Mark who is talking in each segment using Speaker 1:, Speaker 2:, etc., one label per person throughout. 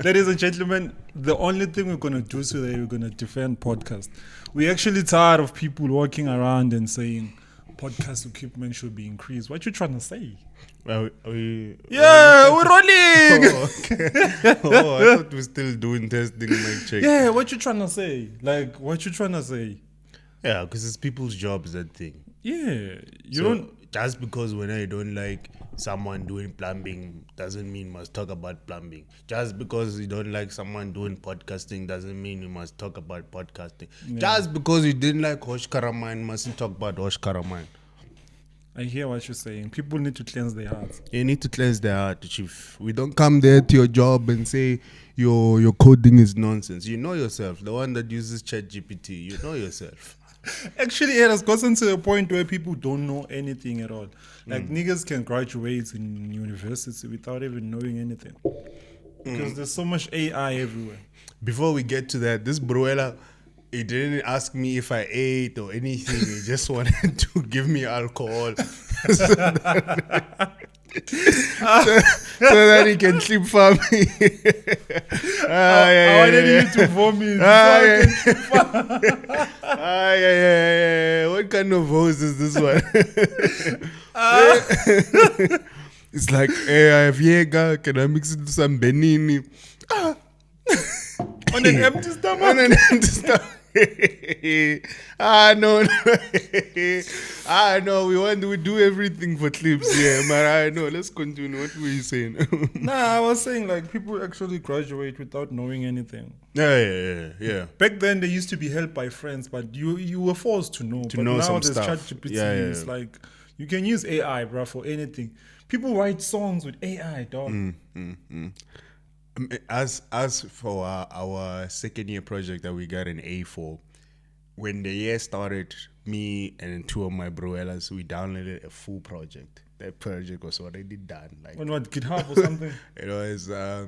Speaker 1: Ladies and gentlemen, the only thing we're going to do today, we're going to defend podcast. We're actually tired of people walking around and saying podcast equipment should be increased. What you trying to say?
Speaker 2: Well,
Speaker 1: we're rolling!
Speaker 2: Oh, okay. Oh, I thought we're still doing testing, mic check.
Speaker 1: Yeah, what you trying to say? Like, what you trying to say?
Speaker 2: Yeah, because it's people's jobs, that thing.
Speaker 1: Yeah, you
Speaker 2: So,
Speaker 1: don't...
Speaker 2: Just because when I don't like someone doing plumbing doesn't mean must talk about plumbing. Just because you don't like someone doing podcasting doesn't mean you must talk about podcasting. Yeah. Just because you didn't like Hosh Karaman mustn't talk about Hosh Karaman.
Speaker 1: I hear what you're saying. People need to cleanse their hearts.
Speaker 2: You need to cleanse their heart, Chief. We don't come there to your job and say your coding is nonsense. You know yourself. The one that uses ChatGPT, you know yourself.
Speaker 1: Actually, it has gotten to a point where people don't know anything at all. Like, niggas can graduate in university without even knowing anything. Because there's so much AI everywhere.
Speaker 2: Before we get to that, this Bruella, he didn't ask me if I ate or anything. He just wanted to give me alcohol. so that he can sleep for me.
Speaker 1: I wanted you to vomit.
Speaker 2: What kind of hose is this one? It's like, hey, I have Jaeger. Can I mix it with some Benini?
Speaker 1: On an empty stomach?
Speaker 2: On an empty stomach. No. We do everything for clips, yeah. But I know. Let's continue. What were you saying?
Speaker 1: I was saying like people actually graduate without knowing anything.
Speaker 2: Yeah.
Speaker 1: Back then they used to be helped by friends, but you were forced to know. But
Speaker 2: know
Speaker 1: now
Speaker 2: some
Speaker 1: there's
Speaker 2: stuff.
Speaker 1: ChatGPT.
Speaker 2: Yeah.
Speaker 1: It's like you can use AI, bro, for anything. People write songs with AI, dog.
Speaker 2: As for our second year project that we got an A for, when the year started, me and two of my broellas, we downloaded a full project. That project was already done. Like
Speaker 1: on what, GitHub or something?
Speaker 2: It was a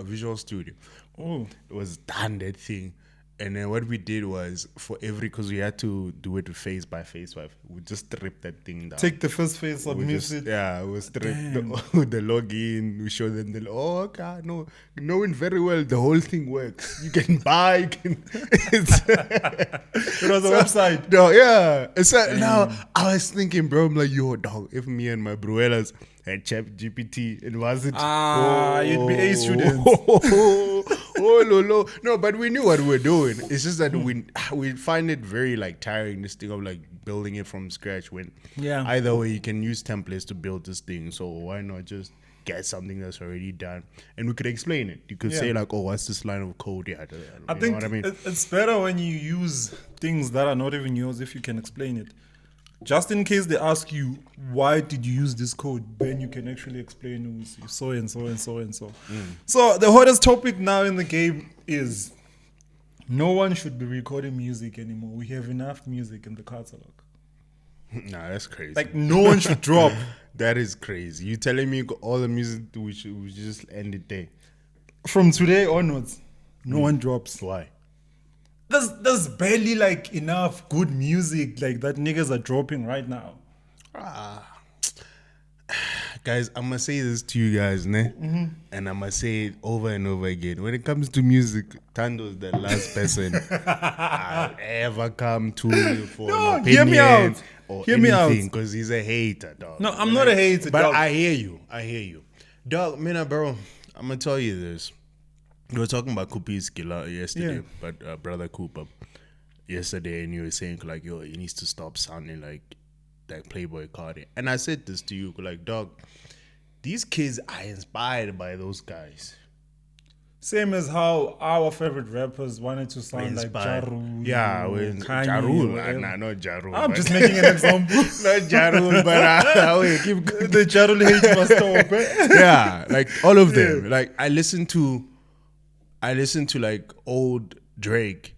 Speaker 2: Visual Studio.
Speaker 1: Oh,
Speaker 2: it was done, that thing. And then what we did was, because we had to do it face by face, we just strip that thing down.
Speaker 1: Take the first face, submit it.
Speaker 2: Yeah, we strip the login. We show them okay, knowing very well the whole thing works. You can buy.
Speaker 1: It was a website.
Speaker 2: No, yeah. So now I was thinking, bro, I'm like, yo, dog, if me and my broellas had ChatGPT, it wasn't.
Speaker 1: You'd be A students.
Speaker 2: No, but we knew what we were doing. It's just that we find it very like tiring, this thing of like building it from scratch, when either way you can use templates to build this thing. So why not just get something that's already done and we could explain it? You could say like, oh, what's this line of code?
Speaker 1: I think it's better when you use things that are not even yours if you can explain it. Just in case they ask you, why did you use this code? Then you can actually explain so and so and so and so. So the hottest topic now in the game is no one should be recording music anymore. We have enough music in the catalog.
Speaker 2: Nah, that's crazy.
Speaker 1: Like no one should drop.
Speaker 2: That is crazy. You telling me all the music we just end it there?
Speaker 1: From today onwards, no one drops.
Speaker 2: Why?
Speaker 1: There's barely like enough good music like that niggas are dropping right now.
Speaker 2: Guys, I'm gonna say this to you guys, ne? And I'm gonna say it over and over again. When it comes to music, Tando's the last person I'll ever come to for an opinion.
Speaker 1: Hear me out.
Speaker 2: Or
Speaker 1: hear me out.
Speaker 2: Because he's a hater, dog.
Speaker 1: No, I'm not a hater,
Speaker 2: but
Speaker 1: dog.
Speaker 2: I hear you. Dog, bro, I'm gonna tell you this. We were talking about Kupi's killer yesterday, but brother Cooper yesterday, and you were saying like, yo, he needs to stop sounding like Playboy Cardi. And I said this to you, like, dog, these kids are inspired by those guys.
Speaker 1: Same as how our favorite rappers wanted to sound like Ja Rule.
Speaker 2: Yeah,
Speaker 1: Kanye,
Speaker 2: Ja Rule. Nah, not Ja Rule.
Speaker 1: I'm just making an example.
Speaker 2: Not Ja Rule, but keep
Speaker 1: the Ja Rule hate must stop.
Speaker 2: Yeah, like all of them. Like I listen to like old Drake.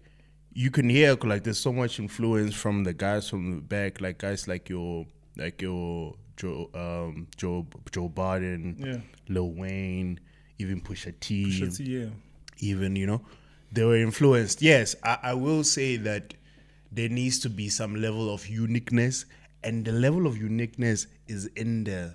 Speaker 2: You can hear like there's so much influence from the guys from the back, like guys like your Joe Biden, Lil Wayne, even Pusha T, even they were influenced. Yes, I will say that there needs to be some level of uniqueness, and the level of uniqueness is in the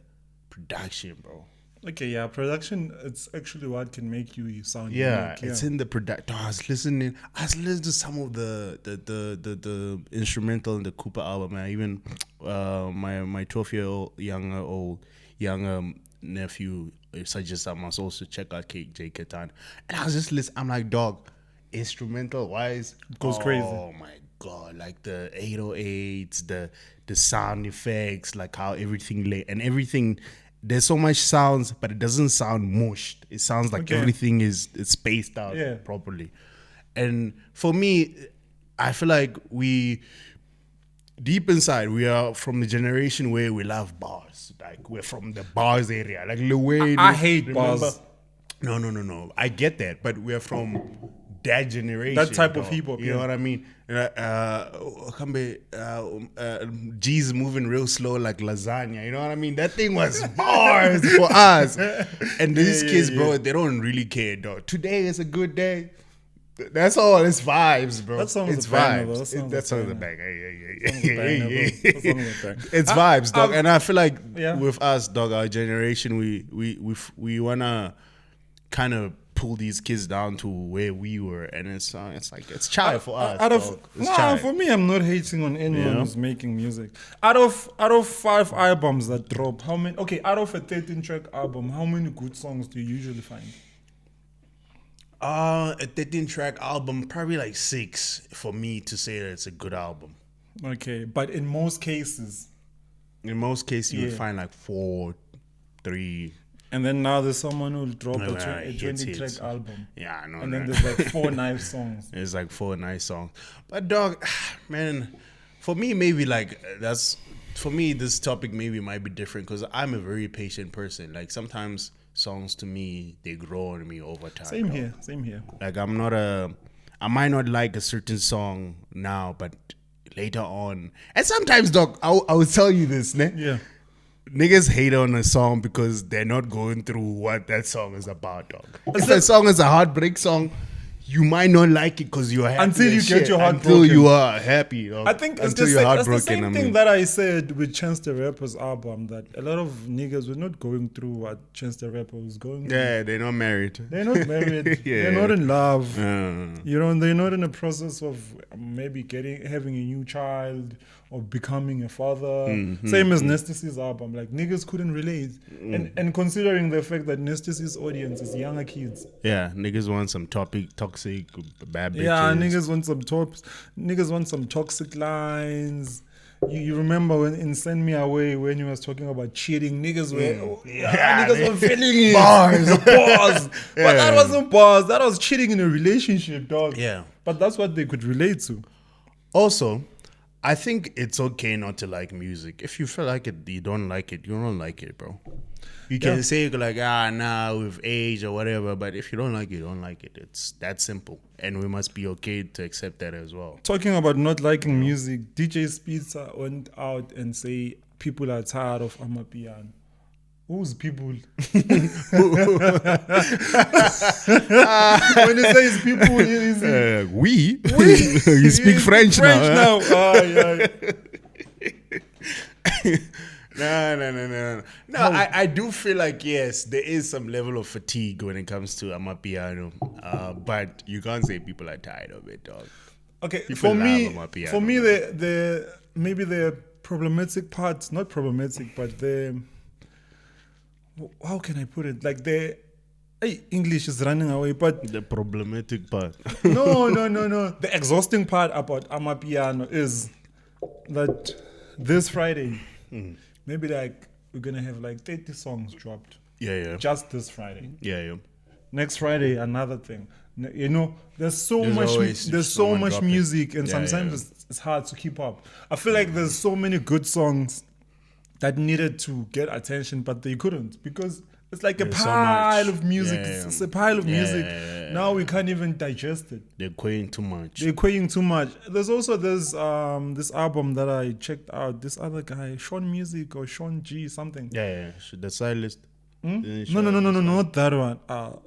Speaker 2: production, bro.
Speaker 1: Okay, yeah, production, it's actually what can make you sound
Speaker 2: Yeah,
Speaker 1: unique.
Speaker 2: it's in the production. I was listening to some of the instrumental in the Cooper album. And even my 12-year-old younger nephew suggests I must also check out J Ketan. And I was just listening. I'm like, dog, instrumental wise,
Speaker 1: Goes crazy.
Speaker 2: Oh my god, like the 808s, the sound effects, like how everything and everything. There's so much sounds, but it doesn't sound mushed. It sounds like everything is spaced out properly. And for me, I feel like deep inside, we are from the generation where we love bars. Like, we're from the bars area. Like, Lil Wayne.
Speaker 1: I hate bars.
Speaker 2: No. I get that. But we're from that generation.
Speaker 1: That type of hip hop.
Speaker 2: You know what I mean? G's moving real slow like lasagna. You know what I mean? That thing was bars for us. And these kids, bro, they don't really care, dog. Today is a good day. That's all. It's vibes, bro.
Speaker 1: That song is
Speaker 2: it's
Speaker 1: a banger,
Speaker 2: vibes. That song is a banger.
Speaker 1: Yeah.
Speaker 2: It's vibes, dog. And I feel like with us, dog, our generation, we wanna kind of pull these kids down to where we were, and it's like it's chai for us.
Speaker 1: For me, I'm not hating on anyone who's making music. Out of 5 albums that drop, how many? Okay, out of a 13-track album, how many good songs do you usually find?
Speaker 2: A 13-track album, probably like 6 for me to say that it's a good album.
Speaker 1: Okay, but in most cases,
Speaker 2: you would find like 4, 3.
Speaker 1: And then now there's someone who'll drop a 20-track album.
Speaker 2: Yeah, I know.
Speaker 1: And then there's like 4 nice songs.
Speaker 2: It's like 4 nice songs. But dog, man, for me, maybe like for me, this topic maybe might be different because I'm a very patient person. Like sometimes songs to me, they grow on me over time.
Speaker 1: Same here.
Speaker 2: Like I might not like a certain song now, but later on. And sometimes, dog, I will tell you this, ne?
Speaker 1: Yeah.
Speaker 2: Niggas hate on a song because they're not going through what that song is about, dog. If a song is a heartbreak song, you might not like it because you're happy.
Speaker 1: Until you get your heart
Speaker 2: broken. Until you are happy, dog.
Speaker 1: I think it's the same thing that I said with Chance the Rapper's album, that a lot of niggas were not going through what Chance the Rapper was going through.
Speaker 2: Yeah, they're not married.
Speaker 1: They're not married. They're not in love. You know, they're not in the process of maybe having a new child or becoming a father. Same as Nasty C's album. Like, niggas couldn't relate. And considering the fact that Nasty C's audience is younger kids.
Speaker 2: Yeah, niggas want some toxic, bad bitches.
Speaker 1: Yeah, niggas want some toxic lines. You remember when in Send Me Away, when you was talking about cheating, niggas were niggas were feeling it. Bars. But that wasn't bars. That was cheating in a relationship, dog.
Speaker 2: Yeah.
Speaker 1: But that's what they could relate to.
Speaker 2: Also, I think it's okay not to like music. If you feel like it, you don't like it, you don't like it, bro. You can say like, with age or whatever, but if you don't like it, you don't like it. It's that simple. And we must be okay to accept that as well.
Speaker 1: Talking about not liking music, DJ Speedsta went out and say people are tired of Amapiano. Who's people? When he says people,
Speaker 2: we? You speak French now. No. I do feel like, yes, there is some level of fatigue when it comes to Amapiano. But you can't say people are tired of it, dog.
Speaker 1: Okay, for me, the problematic parts, not problematic, but how can I put it? Like English is running away, but
Speaker 2: the problematic part.
Speaker 1: No. The exhausting part about Amapiano is that this Friday, maybe like we're gonna have like 30 songs dropped.
Speaker 2: Yeah.
Speaker 1: Just this Friday.
Speaker 2: Yeah.
Speaker 1: Next Friday, another thing. You know, there's so much music, and sometimes it's hard to keep up. I feel like there's so many good songs that needed to get attention, but they couldn't because it's like a pile of music. It's a pile of music. Now we can't even digest it.
Speaker 2: They're quaying too much.
Speaker 1: There's also this album that I checked out. This other guy, Sean Music or Sean G something.
Speaker 2: Yeah. The stylist.
Speaker 1: No, not that one. Now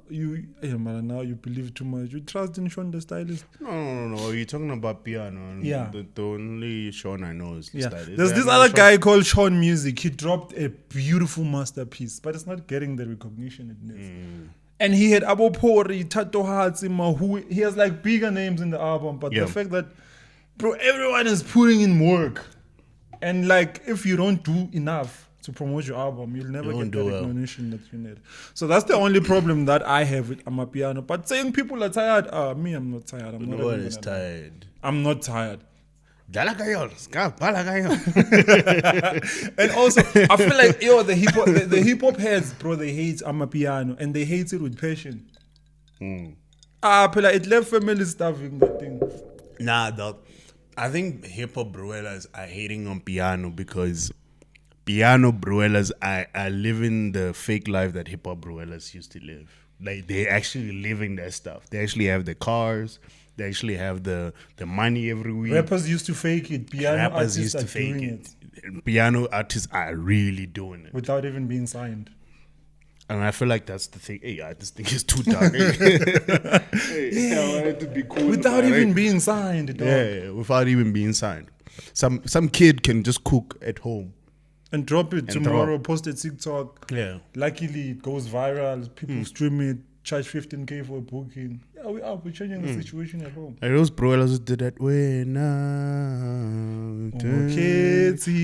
Speaker 1: you believe too much. You trust in Sean the stylist.
Speaker 2: No. You're talking about piano.
Speaker 1: Yeah.
Speaker 2: The only Sean I know is the stylist.
Speaker 1: There's this other guy called Sean Music. He dropped a beautiful masterpiece, but it's not getting the recognition it needs. And he had Abo Pori, Tato Hatsi, Mahu. He has like bigger names in the album, but the fact that, bro, everyone is putting in work. And like, if you don't do enough to promote your album, you'll never get the recognition that you need. So that's the only problem that I have with Amapiano. But saying people are tired, me, I'm not tired. I'm not
Speaker 2: one is tired.
Speaker 1: I'm not tired.
Speaker 2: And also,
Speaker 1: I feel like the hip hop heads, bro, they hate Amapiano and they hate it with passion. It left family stuff in that thing.
Speaker 2: Nah, dog. I think hip hop bruellas are hating on piano because piano bruellas are living the fake life that hip hop bruellas used to live. Like, they actually living that stuff. They actually have the cars. They actually have the money every week.
Speaker 1: Rappers used to fake it. Piano artists used to fake it.
Speaker 2: Piano artists are really doing it
Speaker 1: without even being signed.
Speaker 2: And I feel like that's the thing. Hey, this thing is too dark. I wanted to be cool.
Speaker 1: Without even being signed, dog.
Speaker 2: Yeah, without even being signed. Some kid can just cook at home.
Speaker 1: And drop it tomorrow, post it TikTok.
Speaker 2: Yeah.
Speaker 1: Luckily, it goes viral. People stream it, charge 15K for a booking. Yeah, we're changing the situation at home.
Speaker 2: And those brothers did that way now.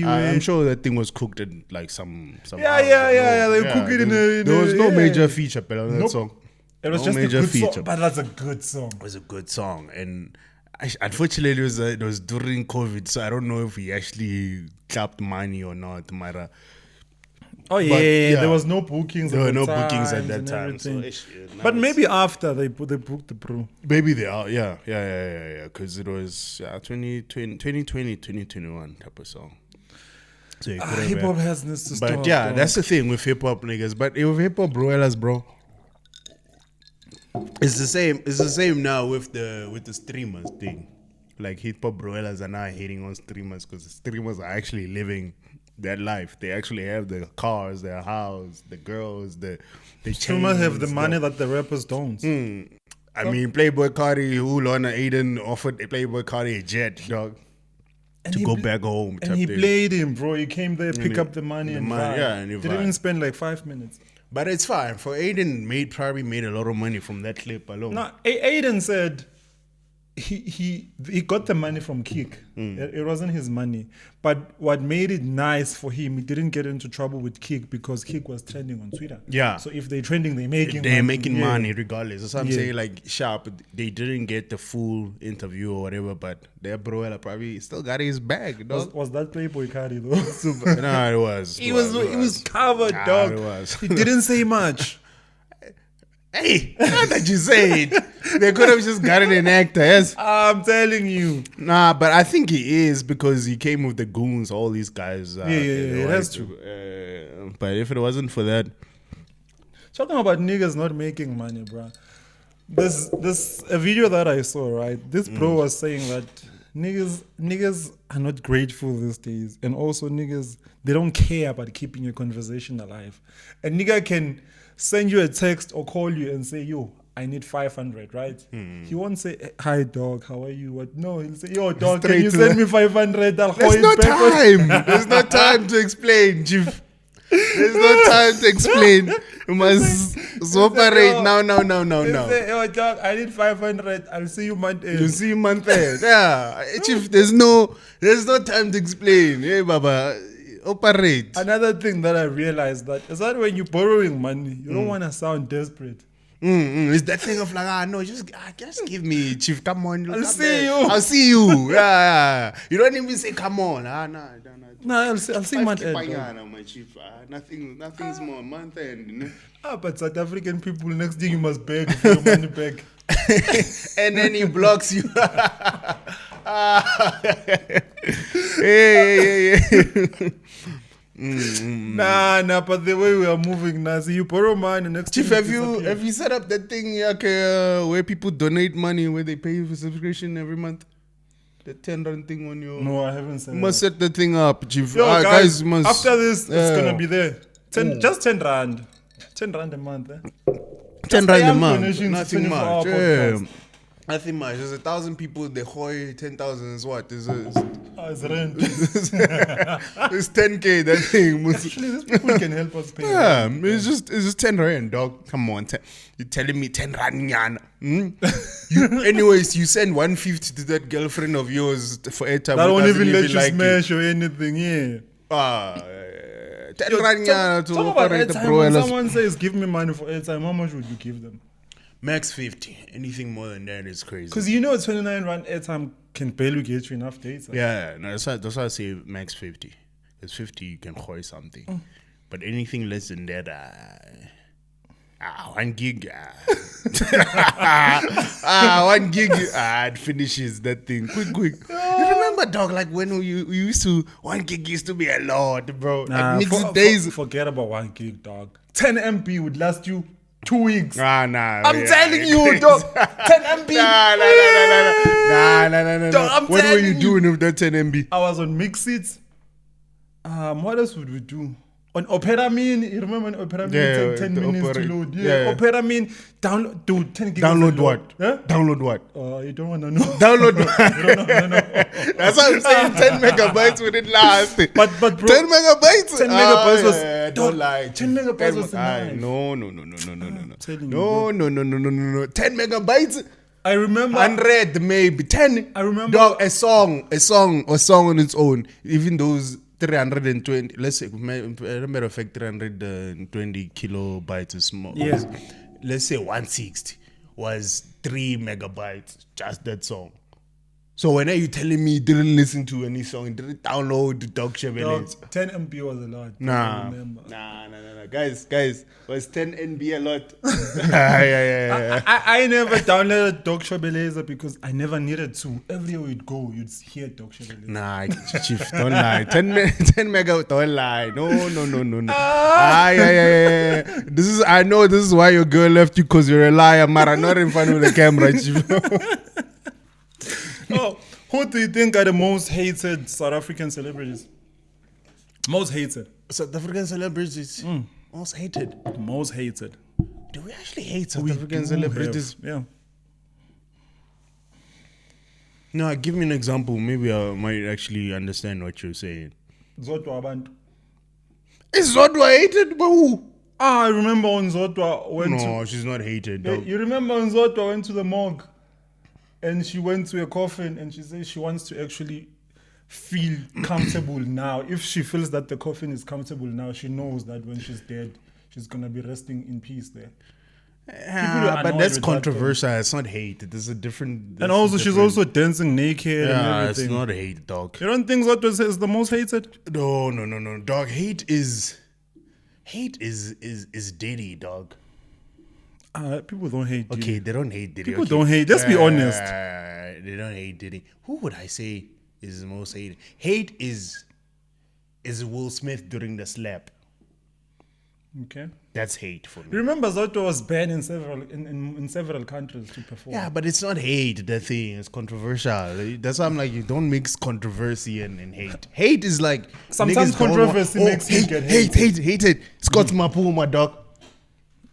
Speaker 2: I'm sure that thing was cooked in like some
Speaker 1: Yeah. They cook it in a.
Speaker 2: There was no major feature on that song.
Speaker 1: It was just a good song, but that's a good song.
Speaker 2: It was a good song, and unfortunately, it was during COVID, so I don't know if he actually clapped money or not.
Speaker 1: There was no bookings.
Speaker 2: There were no bookings at that time. So
Speaker 1: but maybe after they booked the pro.
Speaker 2: Maybe they are, yeah. Because it was 2020, 2021 type of song. So
Speaker 1: hip hop has this to stop.
Speaker 2: But yeah, that's the thing with hip hop niggas. But with hip hop broilers, bro, it's the same. It's the same now with the streamers thing. Like, hip hop broilers are now hating on streamers because the streamers are actually living that life. They actually have the cars, their house, the girls, the
Speaker 1: streamers have the money that the rappers don't.
Speaker 2: I mean, Playboy Cardi, Lorna Aiden offered Playboy Cardi a jet, dog, to go back home.
Speaker 1: And he played him, bro. He came there, pick up the money, and drive.
Speaker 2: Yeah, and
Speaker 1: didn't even spend like 5 minutes.
Speaker 2: But it's fine. For Aiden, probably made a lot of money from that clip alone.
Speaker 1: No, Aiden said he got the money from Kick. It wasn't his money. But what made it nice for him, he didn't get into trouble with Kick because Kick was trending on Twitter.
Speaker 2: Yeah.
Speaker 1: So if they're trending, they're making
Speaker 2: money regardless. That's what I'm saying. Like, sharp, they didn't get the full interview or whatever, but their bro probably still got his bag, dog.
Speaker 1: Was that Playboy Cardi though?
Speaker 2: No, it was.
Speaker 1: He was covered, dog.
Speaker 2: It was.
Speaker 1: He didn't say much.
Speaker 2: Hey, not that you say it. They could have just gotten an actor, yes?
Speaker 1: I'm telling you.
Speaker 2: Nah, but I think he is because he came with the goons, all these guys.
Speaker 1: That's true.
Speaker 2: But if it wasn't for that.
Speaker 1: Talking about niggas not making money, bro. This a video that I saw, right? This bro was saying that niggas are not grateful these days. And also niggas, they don't care about keeping your conversation alive. A nigga can send you a text or call you and say, yo, I need 500, right? He won't say, hi, dog, how are you? What? No, he'll say, yo, dog, can you send me 500?
Speaker 2: There's no time. There's no time to explain, Chief. There's no time to explain. You must operate now.
Speaker 1: Say, yo, dog, I need 500. I'll see you month end.
Speaker 2: You'll see you month end. Yeah. Chief, there's no time to explain. Hey, Baba. Operate.
Speaker 1: Another thing that I realized is that when you're borrowing money, you don't want to sound desperate.
Speaker 2: It's that thing of like, no, just give me, Chief. Come on,
Speaker 1: I'll
Speaker 2: see you. Yeah. You don't even say, come on.
Speaker 1: No, I'll see month end.
Speaker 2: My Chief. Nothing's more month end.
Speaker 1: But South African people, next thing you must beg for your money back.
Speaker 2: And then he blocks you. Hey.
Speaker 1: Nah, but the way we are moving now, see, you borrow money next.
Speaker 2: Chief, have you set up that thing where people donate money, where they pay you for subscription every month? The 10 rand thing on your.
Speaker 1: No, I haven't set it.
Speaker 2: You must set the thing up, Chief.
Speaker 1: Yo, guys must, after this, it's gonna be there. Just 10 rand. 10 rand a month.
Speaker 2: 10
Speaker 1: Just
Speaker 2: rand a
Speaker 1: am
Speaker 2: month.
Speaker 1: donations
Speaker 2: Nothing
Speaker 1: 24 hour
Speaker 2: much.
Speaker 1: podcast.
Speaker 2: Nothing much. There's 1,000 people. They hoy 10,000 is what? Is
Speaker 1: It's rent.
Speaker 2: it's 10K. That thing.
Speaker 1: Actually, these people can help us pay.
Speaker 2: Yeah, it's just 10 rand, dog. Come on, you're telling me 10 rand, nyana. Anyways, you send 150 to that girlfriend of yours for airtime.
Speaker 1: That
Speaker 2: who
Speaker 1: won't
Speaker 2: doesn't
Speaker 1: even let you
Speaker 2: like
Speaker 1: smash or anything. Yeah.
Speaker 2: 10 rand, nyana to
Speaker 1: Talk about
Speaker 2: operate the
Speaker 1: airtime. When
Speaker 2: bro.
Speaker 1: someone says, "Give me money for airtime," how much would you give them?
Speaker 2: Max 50. Anything more than that is crazy.
Speaker 1: Because 29 rand airtime can barely get you enough data.
Speaker 2: Yeah, no, that's why I say max 50. Because 50 you can hoy something. But anything less than that, 1 gig. 1 gig, it finishes that thing quick. You remember, dog, like when we used to, 1 gig used to be a lot, bro.
Speaker 1: Nah,
Speaker 2: like mixed days.
Speaker 1: Forget about 1 gig, dog. 10 MB would last you 2 weeks.
Speaker 2: Nah.
Speaker 1: I'm telling you, dog. 10 MB.
Speaker 2: Nah.
Speaker 1: Dog, I'm
Speaker 2: What were you
Speaker 1: telling
Speaker 2: doing with that 10 MB?
Speaker 1: I was on Mixit. What else would we do? On Operamin, you remember when Operamin
Speaker 2: Yeah,
Speaker 1: 10
Speaker 2: the
Speaker 1: minutes
Speaker 2: Opera-
Speaker 1: to load?
Speaker 2: yeah.
Speaker 1: Operamin, download, dude, 10 gigabytes.
Speaker 2: Download what?
Speaker 1: Huh?
Speaker 2: Download what?
Speaker 1: You don't want to know.
Speaker 2: Download what?
Speaker 1: You don't want to know.
Speaker 2: That's what I'm saying. 10 megabytes wouldn't last.
Speaker 1: But bro,
Speaker 2: 10 megabytes?
Speaker 1: 10 megabytes was.
Speaker 2: Yeah,
Speaker 1: dog,
Speaker 2: don't lie.
Speaker 1: 10 megabytes was nice.
Speaker 2: No.
Speaker 1: Telling you,
Speaker 2: No. 10 megabytes?
Speaker 1: I remember.
Speaker 2: 100 maybe. 10.
Speaker 1: I remember.
Speaker 2: Dog, a song on its own. Even those 320, let's say, matter of fact, 320 kilobytes is small.
Speaker 1: Yeah.
Speaker 2: Let's say 160 was 3 megabytes, just that song. So when are you telling me you didn't listen to any song, you didn't download the Dog Chevrolet?
Speaker 1: 10 MB was a lot.
Speaker 2: Nah.
Speaker 1: I remember.
Speaker 2: Nah. Guys, was 10 NB a lot? Yeah.
Speaker 1: I never downloaded Dog Shobeleza because I never needed to. Everywhere you'd go, you'd hear Dog Shobeleza.
Speaker 2: Nah, Chief, don't lie. 10 mega, don't lie. No. Yeah. I know this is why your girl left you, because you're a liar, Mara, not in front of the camera, Chief.
Speaker 1: Oh, who do you think are the most hated South African celebrities? Most hated.
Speaker 2: South African celebrities, most hated.
Speaker 1: Most hated.
Speaker 2: Do we actually hate South
Speaker 1: We
Speaker 2: African
Speaker 1: do
Speaker 2: celebrities?
Speaker 1: have, yeah.
Speaker 2: No, give me an example. Maybe I might actually understand what you're saying.
Speaker 1: Zodwa Abantu.
Speaker 2: Is Zodwa hated? But who?
Speaker 1: I remember when Zodwa went to...
Speaker 2: No, she's not hated. Dog.
Speaker 1: You remember when Zodwa went to the morgue and she went to a coffin and she said she wants to actually feel comfortable now. If she feels that the coffin is comfortable now, she knows that when she's dead, she's going to be resting in peace there.
Speaker 2: But that's controversial. It's not hate. There's a different...
Speaker 1: And also, she's also dancing naked and everything.
Speaker 2: It's not hate, dog.
Speaker 1: You don't think Zodwa is the most hated?
Speaker 2: No. Dog, hate is Diddy, dog.
Speaker 1: People don't hate Diddy.
Speaker 2: Okay, they don't hate Diddy.
Speaker 1: People don't hate. Let's be honest.
Speaker 2: They don't hate Diddy. Who would I say is the most hated? Hate is Will Smith during the slap.
Speaker 1: Okay.
Speaker 2: That's hate for me.
Speaker 1: Remember, Zodwa was banned in several countries to perform.
Speaker 2: Yeah, but it's not hate, the thing. It's controversial. That's why I'm like, you don't mix controversy and hate. Hate is like...
Speaker 1: Sometimes
Speaker 2: niggas don't
Speaker 1: controversy makes you get hated.
Speaker 2: Hate. Scott Mapuma, dog.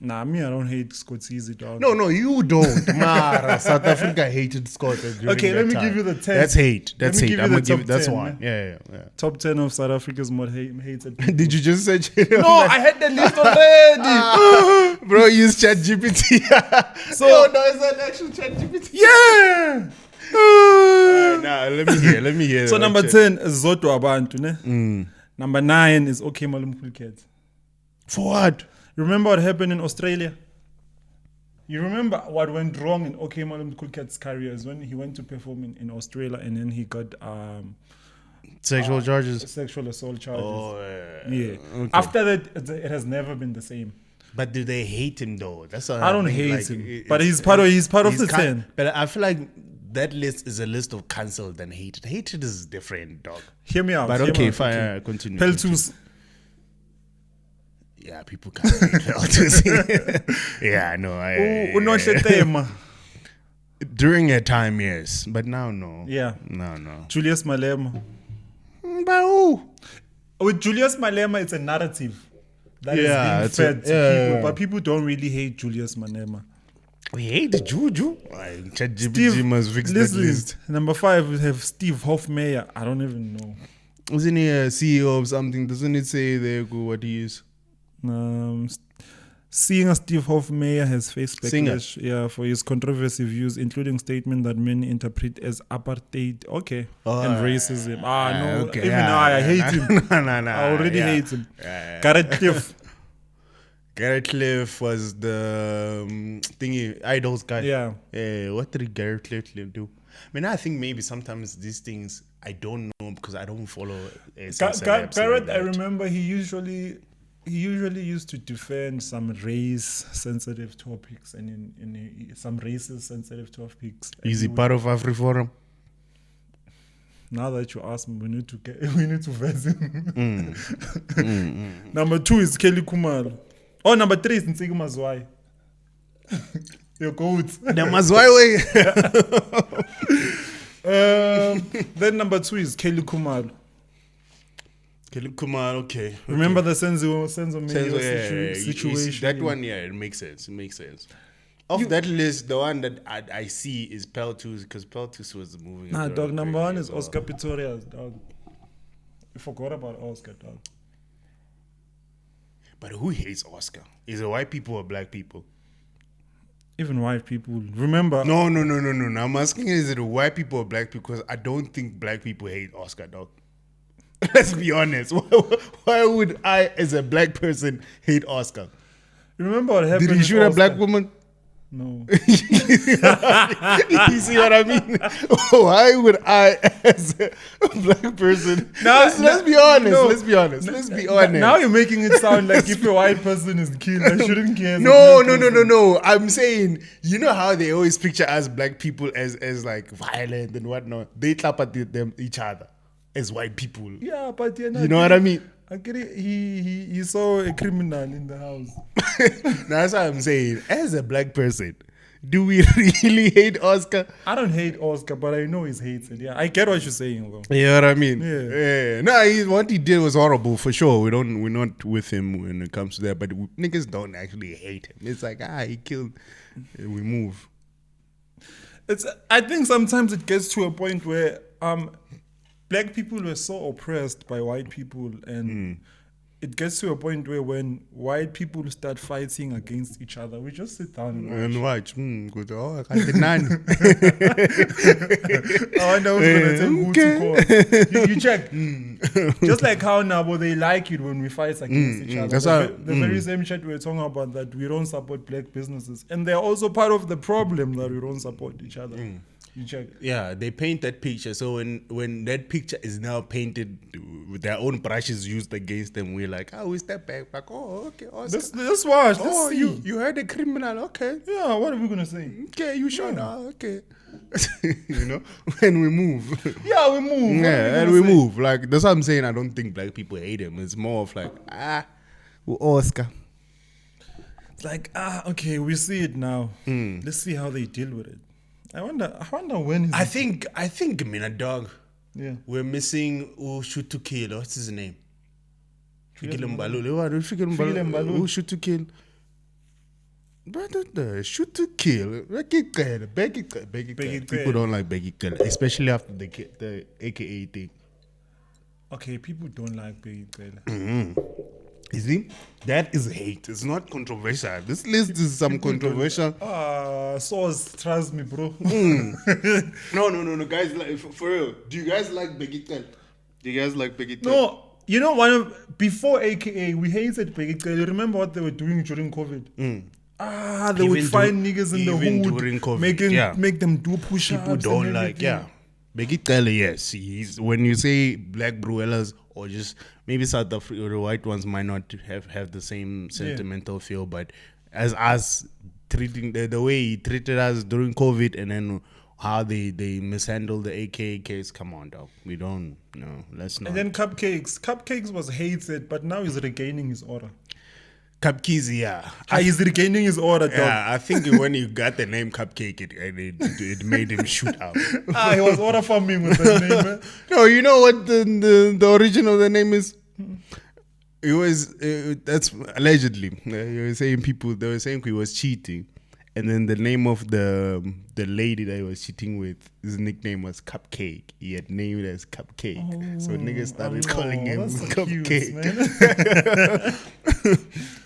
Speaker 1: Nah, me, I don't hate Scott Easy, dog.
Speaker 2: No, you don't. Mara, South Africa hated Scott.
Speaker 1: Okay, let me give you the 10.
Speaker 2: That's hate. That's
Speaker 1: Let me
Speaker 2: hate.
Speaker 1: give you
Speaker 2: I'm
Speaker 1: the
Speaker 2: gonna give
Speaker 1: top
Speaker 2: that's
Speaker 1: 10,
Speaker 2: one. Yeah.
Speaker 1: Top 10 of South Africa's most hated people.
Speaker 2: Did you just say?
Speaker 1: No, I had the list already.
Speaker 2: Bro, use ChatGPT.
Speaker 1: So,
Speaker 2: no, is that actual ChatGPT?
Speaker 1: yeah.
Speaker 2: Nah, let me hear.
Speaker 1: So number 10 is Zodwa Abantu, ne? Number 9 is OK Malum Cool Cats.
Speaker 2: For what?
Speaker 1: You remember what happened in Australia? You remember what went wrong in OK Malum Cool Cat's career is when he went to perform in Australia and then he got
Speaker 2: Sexual charges.
Speaker 1: Sexual assault charges.
Speaker 2: Oh,
Speaker 1: yeah.
Speaker 2: Okay.
Speaker 1: After that, it has never been the same.
Speaker 2: But do they hate him though? That's what
Speaker 1: I don't
Speaker 2: think,
Speaker 1: hate
Speaker 2: like,
Speaker 1: him, but he's part of the 10.
Speaker 2: But I feel like that list is a list of cancelled and hated. Hated is different, dog.
Speaker 1: Hear me out.
Speaker 2: But
Speaker 1: hear me
Speaker 2: okay,
Speaker 1: out,
Speaker 2: fine. Continue.
Speaker 1: Peltus.
Speaker 2: Yeah, people can't hate Peltus. Yeah, I know.
Speaker 1: Unohletema.
Speaker 2: During a time, yes, but now, no.
Speaker 1: Yeah.
Speaker 2: No.
Speaker 1: Julius Malema.
Speaker 2: But who?
Speaker 1: With Julius Malema, it's a narrative. that is being fed to people. But people don't really hate Julius Malema.
Speaker 2: We hate Juju. ChatGPT must fix that list.
Speaker 1: Number 5, we have Steve Hofmeyer. I don't even know.
Speaker 2: Isn't he a CEO of something? Doesn't it say there what he is?
Speaker 1: Singer Steve Hofmeyer has faced backlash for his controversial views, including statements that many interpret as apartheid and racism. No.
Speaker 2: Okay,
Speaker 1: even now I hate him.
Speaker 2: No.
Speaker 1: I already hate him. Garrett Cliff.
Speaker 2: Garrett Cliff was the thingy Idols guy.
Speaker 1: Yeah.
Speaker 2: What did Garrett Cliff do? I mean, I think maybe sometimes these things I don't know because I don't follow.
Speaker 1: Garrett, I remember he usually used to defend some race-sensitive topics and in some racist-sensitive topics.
Speaker 2: Is he part of AfriForum?
Speaker 1: Now that you ask me, we need to verse him. Number 2 is Kelly Kumalo. Oh, number 3 is Nsiki Mazwai. Your goat.
Speaker 2: The Mazwai
Speaker 1: way. Then number 2 is Kelly Kumalo.
Speaker 2: Kelly Kumalo, okay.
Speaker 1: Remember the Senzo situation?
Speaker 2: That one, it makes sense. Of that list, the one that I see is Peltus, because Peltus was moving.
Speaker 1: Nah, dog, number 1 is Oscar Pistorius, dog. You forgot about Oscar, dog.
Speaker 2: But who hates Oscar? Is it white people or black people?
Speaker 1: Even white people. Remember?
Speaker 2: No. I'm asking, is it white people or black people? Because I don't think black people hate Oscar, dog. Let's be honest. Why would I, as a black person, hate Oscar?
Speaker 1: Remember what happened?
Speaker 2: Did he shoot a black woman?
Speaker 1: No.
Speaker 2: You see what I mean? Why would I, as a black person? Let's be honest. Let's be honest.
Speaker 1: Now you're making it sound like if a white person is killed, I shouldn't care.
Speaker 2: No. I'm saying, you know how they always picture us black people as like violent and whatnot. They clap at each other as white people.
Speaker 1: Yeah, but you
Speaker 2: know what I mean?
Speaker 1: I get it. He saw a criminal in the house.
Speaker 2: That's what I'm saying. As a black person, do we really hate Oscar?
Speaker 1: I don't hate Oscar, but I know he's hated. Yeah, I get what you're saying, though.
Speaker 2: You know what I mean?
Speaker 1: Yeah.
Speaker 2: No, what he did was horrible for sure. We're not with him when it comes to that, but niggas don't actually hate him. It's like he killed. We move.
Speaker 1: I think sometimes it gets to a point where black people were so oppressed by white people, and it gets to a point where when white people start fighting against each other, we just sit down and watch.
Speaker 2: Good. I can't deny.
Speaker 1: I know who's gonna tell who to call. You check. Just like how now, they like it when we fight against each other.
Speaker 2: That's
Speaker 1: the very same shit we were talking about, that we don't support black businesses, and they're also part of the problem that we don't support each other. You check.
Speaker 2: Yeah, they paint that picture. So when that picture is now painted with their own brushes used against them, we're like, we step back. Like, okay, awesome.
Speaker 1: Let's watch. Let's see.
Speaker 2: You heard a criminal. Okay.
Speaker 1: Yeah, what are we gonna say?
Speaker 2: Okay, you sure? Okay. You know, when we move.
Speaker 1: Yeah, we move.
Speaker 2: Yeah, and we move. Like, that's what I'm saying. I don't think black people hate him. It's more of like, Oscar.
Speaker 1: It's like, okay, we see it now. Let's see how they deal with it. I wonder when.
Speaker 2: I think, a dog.
Speaker 1: Yeah.
Speaker 2: We're missing who shoot to kill. What's his name?
Speaker 1: Mbalula.
Speaker 2: Who shoot to kill? But shoot to kill. People don't like Becky, especially after the AKA thing.
Speaker 1: Okay, people don't like Becky.
Speaker 2: You see? That is hate. It's not controversial. This list is some controversial.
Speaker 1: Source, trust me, bro.
Speaker 2: No, guys, like, for real. Do you guys like Begitel?
Speaker 1: No, you know, before AKA, we hated Begitel. You remember what they were doing during COVID? They would find niggas in the hood,
Speaker 2: during COVID,
Speaker 1: make them do push-ups.
Speaker 2: People don't like, Begitel, yes. When you say black bruellas, or just maybe South Africa, the white ones might not have the same sentimental feel, but as us treating the way he treated us during COVID, and then how they mishandled the AK case, come on, dog. We don't, let's not.
Speaker 1: And then Cupcakes was hated, but now he's regaining his order.
Speaker 2: Cupcakes, yeah.
Speaker 1: He's regaining his order, dog.
Speaker 2: Yeah, I think when you got the name Cupcake, it made him shoot out.
Speaker 1: He was order farming with the name.
Speaker 2: No, you know what the origin of the name is? It was that's allegedly. You were saying they were saying he was cheating, and then the name of the lady that he was cheating with, his nickname was Cupcake. He had named it as Cupcake, so niggas started calling him Cupcake.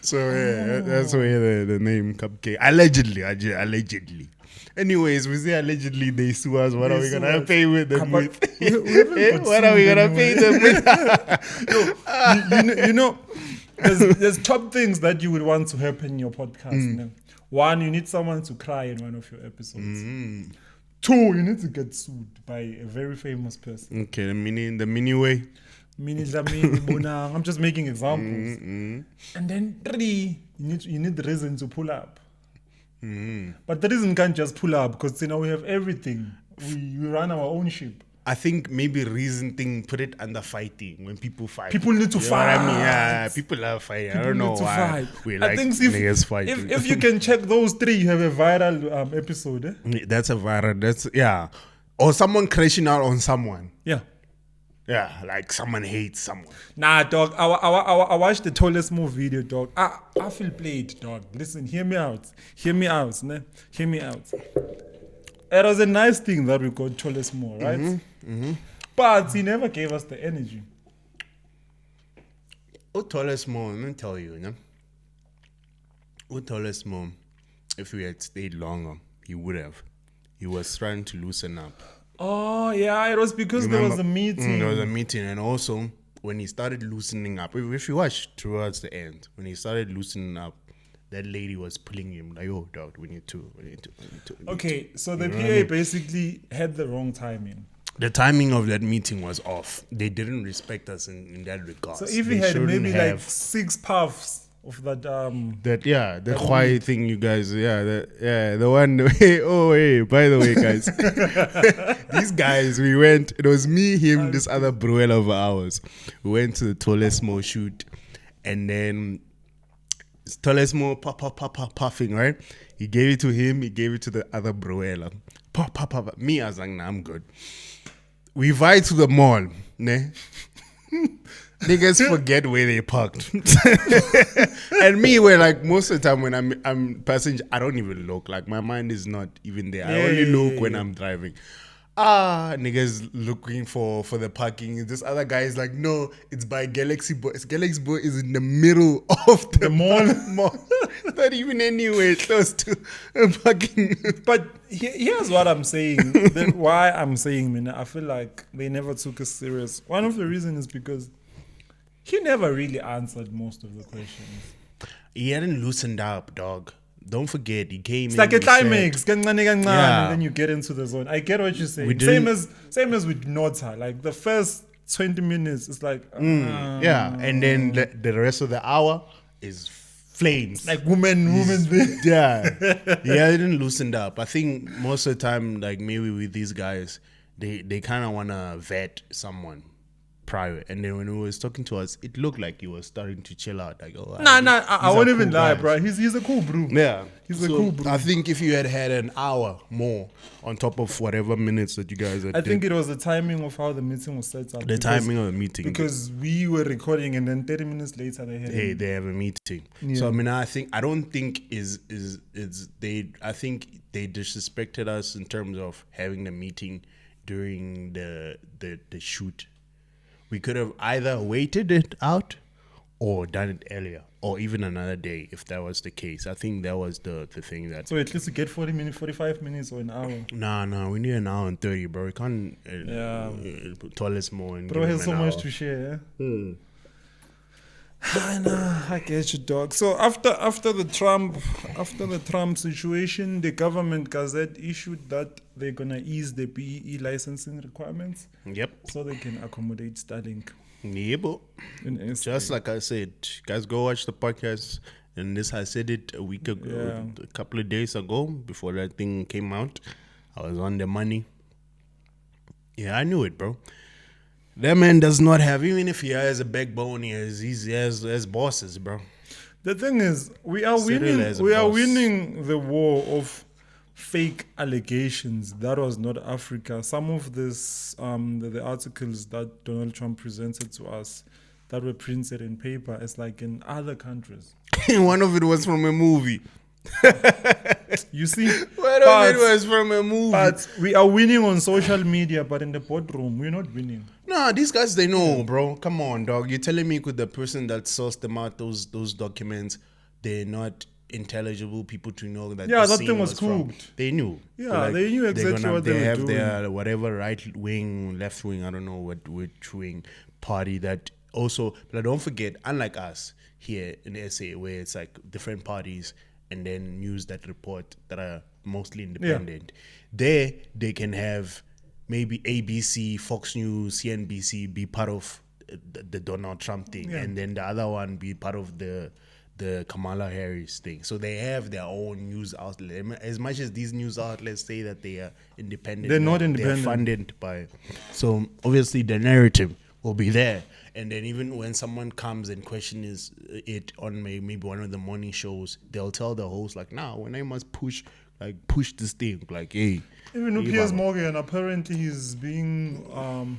Speaker 2: So yeah, that's where the name Cupcake allegedly. Anyways, we say allegedly they sue us. What are we gonna pay with them with? What are we gonna pay them with?
Speaker 1: you know, there's top things that you would want to happen in your podcast. No? One, you need someone to cry in one of your episodes. Two, you need to get sued by a very famous person.
Speaker 2: Okay, the mini way.
Speaker 1: I'm just making examples. And then three, you need the reason to pull up. But the reason can't just pull up because we have everything. We run our own ship.
Speaker 2: I think maybe reason thing put it under fighting when people fight.
Speaker 1: People need to fight.
Speaker 2: What I mean, yeah, people love fighting. I don't know why we like niggas fighting.
Speaker 1: If you can check those three, you have a viral episode. Eh?
Speaker 2: That's a viral. That's or someone crashing out on someone.
Speaker 1: Yeah,
Speaker 2: like someone hates someone.
Speaker 1: Nah, dog. I watched the Tallest Move video, dog. I feel played, dog. Listen, hear me out, ne? Hear me out. It was a nice thing that we got Tallest Move, right? But he never gave us the energy.
Speaker 2: Tallest Move, let me tell you, ne? Tallest Move, if we had stayed longer, he would have. He was trying to loosen up.
Speaker 1: Oh, yeah, it was because there was a meeting.
Speaker 2: There was a meeting, and also when he started loosening up, if you watch towards the end, when he started loosening up, that lady was pulling him like, "Oh, dog, we need to."
Speaker 1: Okay, so the PA basically had the wrong timing.
Speaker 2: The timing of that meeting was off. They didn't respect us in that regard.
Speaker 1: So if he had maybe like 6 puffs of that
Speaker 2: the quiet thing, you guys, the one. Hey, by the way, guys, these guys, we went. It was me, him, this other bruel of ours. We went to the Tallest Mo shoot, and then Tallest Mo puffing, right? He gave it to him. He gave it to the other bruela. Puff. Me, I was like, nah, I'm good. We vibe to the mall, ne? Niggas forget where they parked. And me, where like most of the time when I'm passenger, I don't even look. Like my mind is not even there. I only look when I'm driving. Niggas looking for the parking. This other guy is like, no, it's by Galaxy Boy. Galaxy Boy is in the middle of the mall. Not even anywhere close to parking.
Speaker 1: But here's what I'm saying. Why I'm saying, man, I feel like they never took us serious. One of the reasons is because he never really answered most of the questions.
Speaker 2: He hadn't loosened up, dog. Don't forget, he came.
Speaker 1: It's like a climax, and then you get into the zone. I get what you're saying. Same as with Nota. Like the first 20 minutes, it's like
Speaker 2: and then the rest of the hour is flames.
Speaker 1: Like women.
Speaker 2: Yeah, he hadn't loosened up. I think most of the time, like maybe with these guys, they kind of want to vet someone prior, and then when he was talking to us, it looked like he was starting to chill out. Like,
Speaker 1: I won't even lie, bro. He's a cool bro.
Speaker 2: Yeah,
Speaker 1: he's a cool bro.
Speaker 2: I think if you had an hour more on top of whatever minutes that you guys had,
Speaker 1: I think it was the timing of how the meeting was set up.
Speaker 2: The timing of the meeting,
Speaker 1: because we were recording, and then 30 minutes later they
Speaker 2: have a meeting. Yeah. So I mean, I don't think I think they disrespected us in terms of having the meeting during the shoot. We could have either waited it out or done it earlier or even another day if that was the case. I think that was the thing that...
Speaker 1: So at least you get 40 minutes, 45 minutes or an hour?
Speaker 2: Nah, we need an hour and 30, bro. We can't Tallest More.
Speaker 1: Bro has so much to share, I get you, dog. So after the Trump situation, the government gazette issued that they're gonna ease the BEE licensing requirements.
Speaker 2: Yep.
Speaker 1: So they can accommodate StarLink.
Speaker 2: Yep. Just like I said, guys, go watch the podcast. And this I said it a week ago, a couple of days ago, before that thing came out. I was on the money. Yeah, I knew it, bro. That man does not have, even if he has a backbone, he has bosses, bro.
Speaker 1: The thing is, we are winning the war of fake allegations. That was not Africa. Some of this, the articles that Donald Trump presented to us, that were printed in paper as like in other countries.
Speaker 2: One of it was from a movie.
Speaker 1: You see,
Speaker 2: One of it was from a movie.
Speaker 1: but we are winning on social media, but in the boardroom, we're not winning.
Speaker 2: No, these guys, they know, bro. Come on, dog. You're telling me with the person that sourced them out, those documents, they're not intelligible people to know that
Speaker 1: Yeah,
Speaker 2: the
Speaker 1: that
Speaker 2: scene
Speaker 1: thing was
Speaker 2: from.
Speaker 1: cooked.
Speaker 2: They knew.
Speaker 1: Yeah, they knew exactly what they were
Speaker 2: have
Speaker 1: doing.
Speaker 2: their whatever right wing, left wing, I don't know which wing party that also. But don't forget, unlike us here in SA, where it's like different parties and then news that report that are mostly independent, there they can have maybe ABC, Fox News, CNBC be part of the Donald Trump thing, and then the other one be part of the Kamala Harris thing. So they have their own news outlet. As much as these news outlets say that they are independent,
Speaker 1: They're not independent.
Speaker 2: They're funded by. So obviously the narrative will be there. And then even when someone comes and questions it on maybe one of the morning shows, they'll tell the host like, "Nah, when I must push this thing, like, hey."
Speaker 1: Even Piers Morgan, apparently he's being,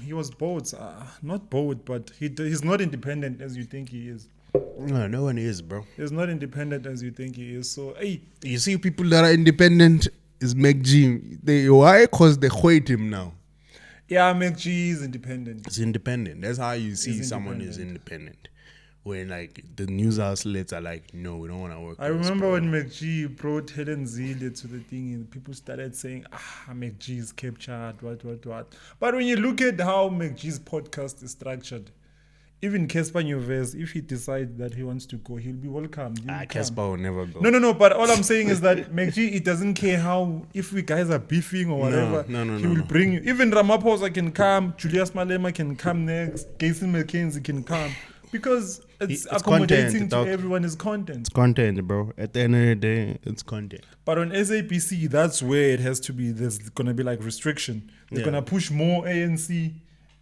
Speaker 1: he was both, not both, but he's not independent as you think he is.
Speaker 2: No one is, bro.
Speaker 1: He's not independent as you think he is. So, hey.
Speaker 2: You see people that are independent is McG. Why? Because they hate him now.
Speaker 1: Yeah, McG is independent.
Speaker 2: It's independent. That's how you see someone is independent. When like the news outlets are like, no, we don't want to work.
Speaker 1: I remember when McG brought Helen Zille to the thing and people started saying, McG is captured, what. But when you look at how McG's podcast is structured, even Casper Nyovest, if he decides that he wants to go, he'll be welcome.
Speaker 2: Casper will never go.
Speaker 1: No. But all I'm saying is that McG, it doesn't care how, if we guys are beefing or whatever, he will bring you. Even Ramaphosa can come, Julius Malema can come next, Casey McKenzie can come. Because it's accommodating to everyone is content.
Speaker 2: It's content, bro. At the end of the day, it's content.
Speaker 1: But on SAPC, that's where it has to be. There's going to be like restriction. They're going to push more ANC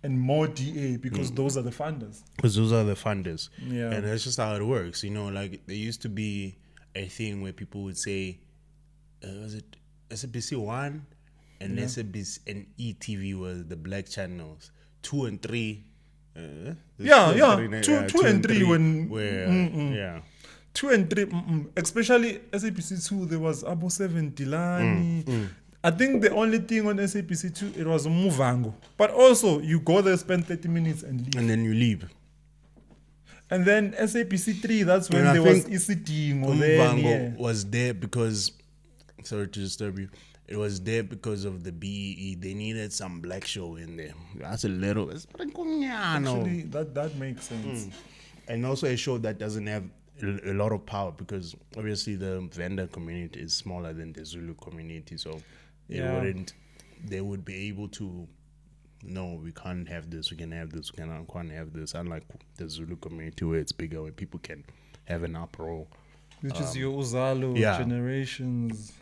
Speaker 1: and more DA because those are the funders.
Speaker 2: Because those are the funders.
Speaker 1: Yeah.
Speaker 2: And that's just how it works. You know, like there used to be a thing where people would say, was it SAPC 1 and SAPC and ETV was the black channels. 2 and 3. 2 and 3 when...
Speaker 1: Yeah. 2 and 3, especially SAPC 2, there was Abo 7 Dilani. I think the only thing on SAPC 2, it was Muvango. But also, you go there, spend 30 minutes and leave.
Speaker 2: And then you leave.
Speaker 1: And then SAPC 3, that's when there was ECD.
Speaker 2: Muvango was there because... Sorry to disturb you. It was there because of the BEE. They needed some black show in there. That's a little...
Speaker 1: Actually, that makes sense.
Speaker 2: And also a show that doesn't have a lot of power because obviously the Venda community is smaller than the Zulu community. So they would be able to... No, we can't have this. We can have this. We can't have this. Unlike the Zulu community where it's bigger, where people can have an uproar.
Speaker 1: Which is your Uzalo generations...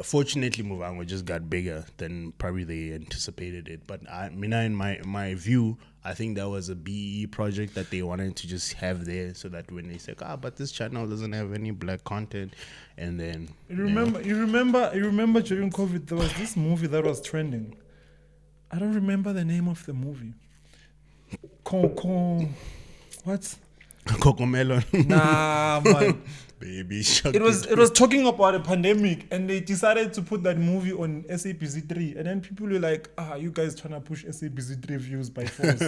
Speaker 2: Fortunately, Muvango just got bigger than probably they anticipated it. But in my view, I think that was a BE project that they wanted to just have there, so that when they say, but this channel doesn't have any black content, and then
Speaker 1: you remember during COVID there was this movie that was trending. I don't remember the name of the movie. What?
Speaker 2: Cocomelon.
Speaker 1: Nah, man.
Speaker 2: Baby,
Speaker 1: it was talking about a pandemic, and they decided to put that movie on SAPC 3, and then people were like, you guys trying to push SAPC 3 views by force.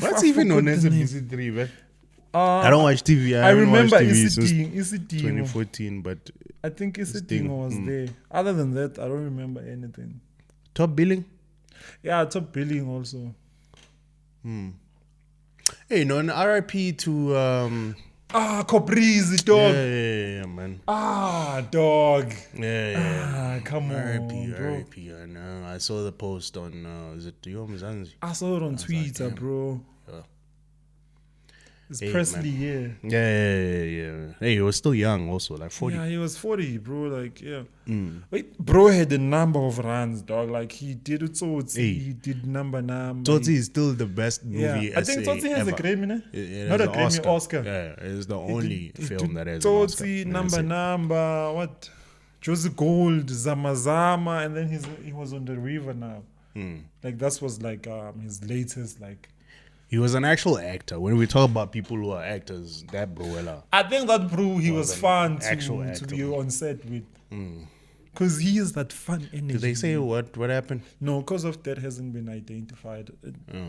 Speaker 2: What's even on SAPC 3, man? I don't watch TV.
Speaker 1: I remember
Speaker 2: TV
Speaker 1: since
Speaker 2: 2014, but
Speaker 1: I think ECD was there. Other than that, I don't remember anything.
Speaker 2: Top billing?
Speaker 1: Yeah, top billing also.
Speaker 2: Hey, no, an RIP to
Speaker 1: Cobrizi, dog.
Speaker 2: Yeah, man.
Speaker 1: Dog.
Speaker 2: Yeah.
Speaker 1: Come on, bro.
Speaker 2: RIP. I know. I saw the post on is it Yo Mzansi?
Speaker 1: I saw it on Twitter, bro. It's Presley, yeah.
Speaker 2: Hey, he was still young also, like 40.
Speaker 1: Yeah, he was 40, bro. Like, yeah. Wait, bro had a number of runs, dog. Like, he did it so he did number.
Speaker 2: Tsotsi is still the best movie.
Speaker 1: I think Tsotsi has a Grammy, ne? Not a Grammy, Oscar.
Speaker 2: Yeah, it's the only film that has
Speaker 1: Tsotsi,
Speaker 2: an Oscar.
Speaker 1: number, what? Josie Gold, Zama, and then he was on the river now. Like, that was like his latest, like,
Speaker 2: He was an actual actor. When we talk about people who are actors, that bro,
Speaker 1: I think that bro, he was
Speaker 2: an
Speaker 1: fun
Speaker 2: actual
Speaker 1: to
Speaker 2: actor.
Speaker 1: be on set with. Because he is that fun energy.
Speaker 2: did they say what happened?
Speaker 1: No, cause of that hasn't been identified.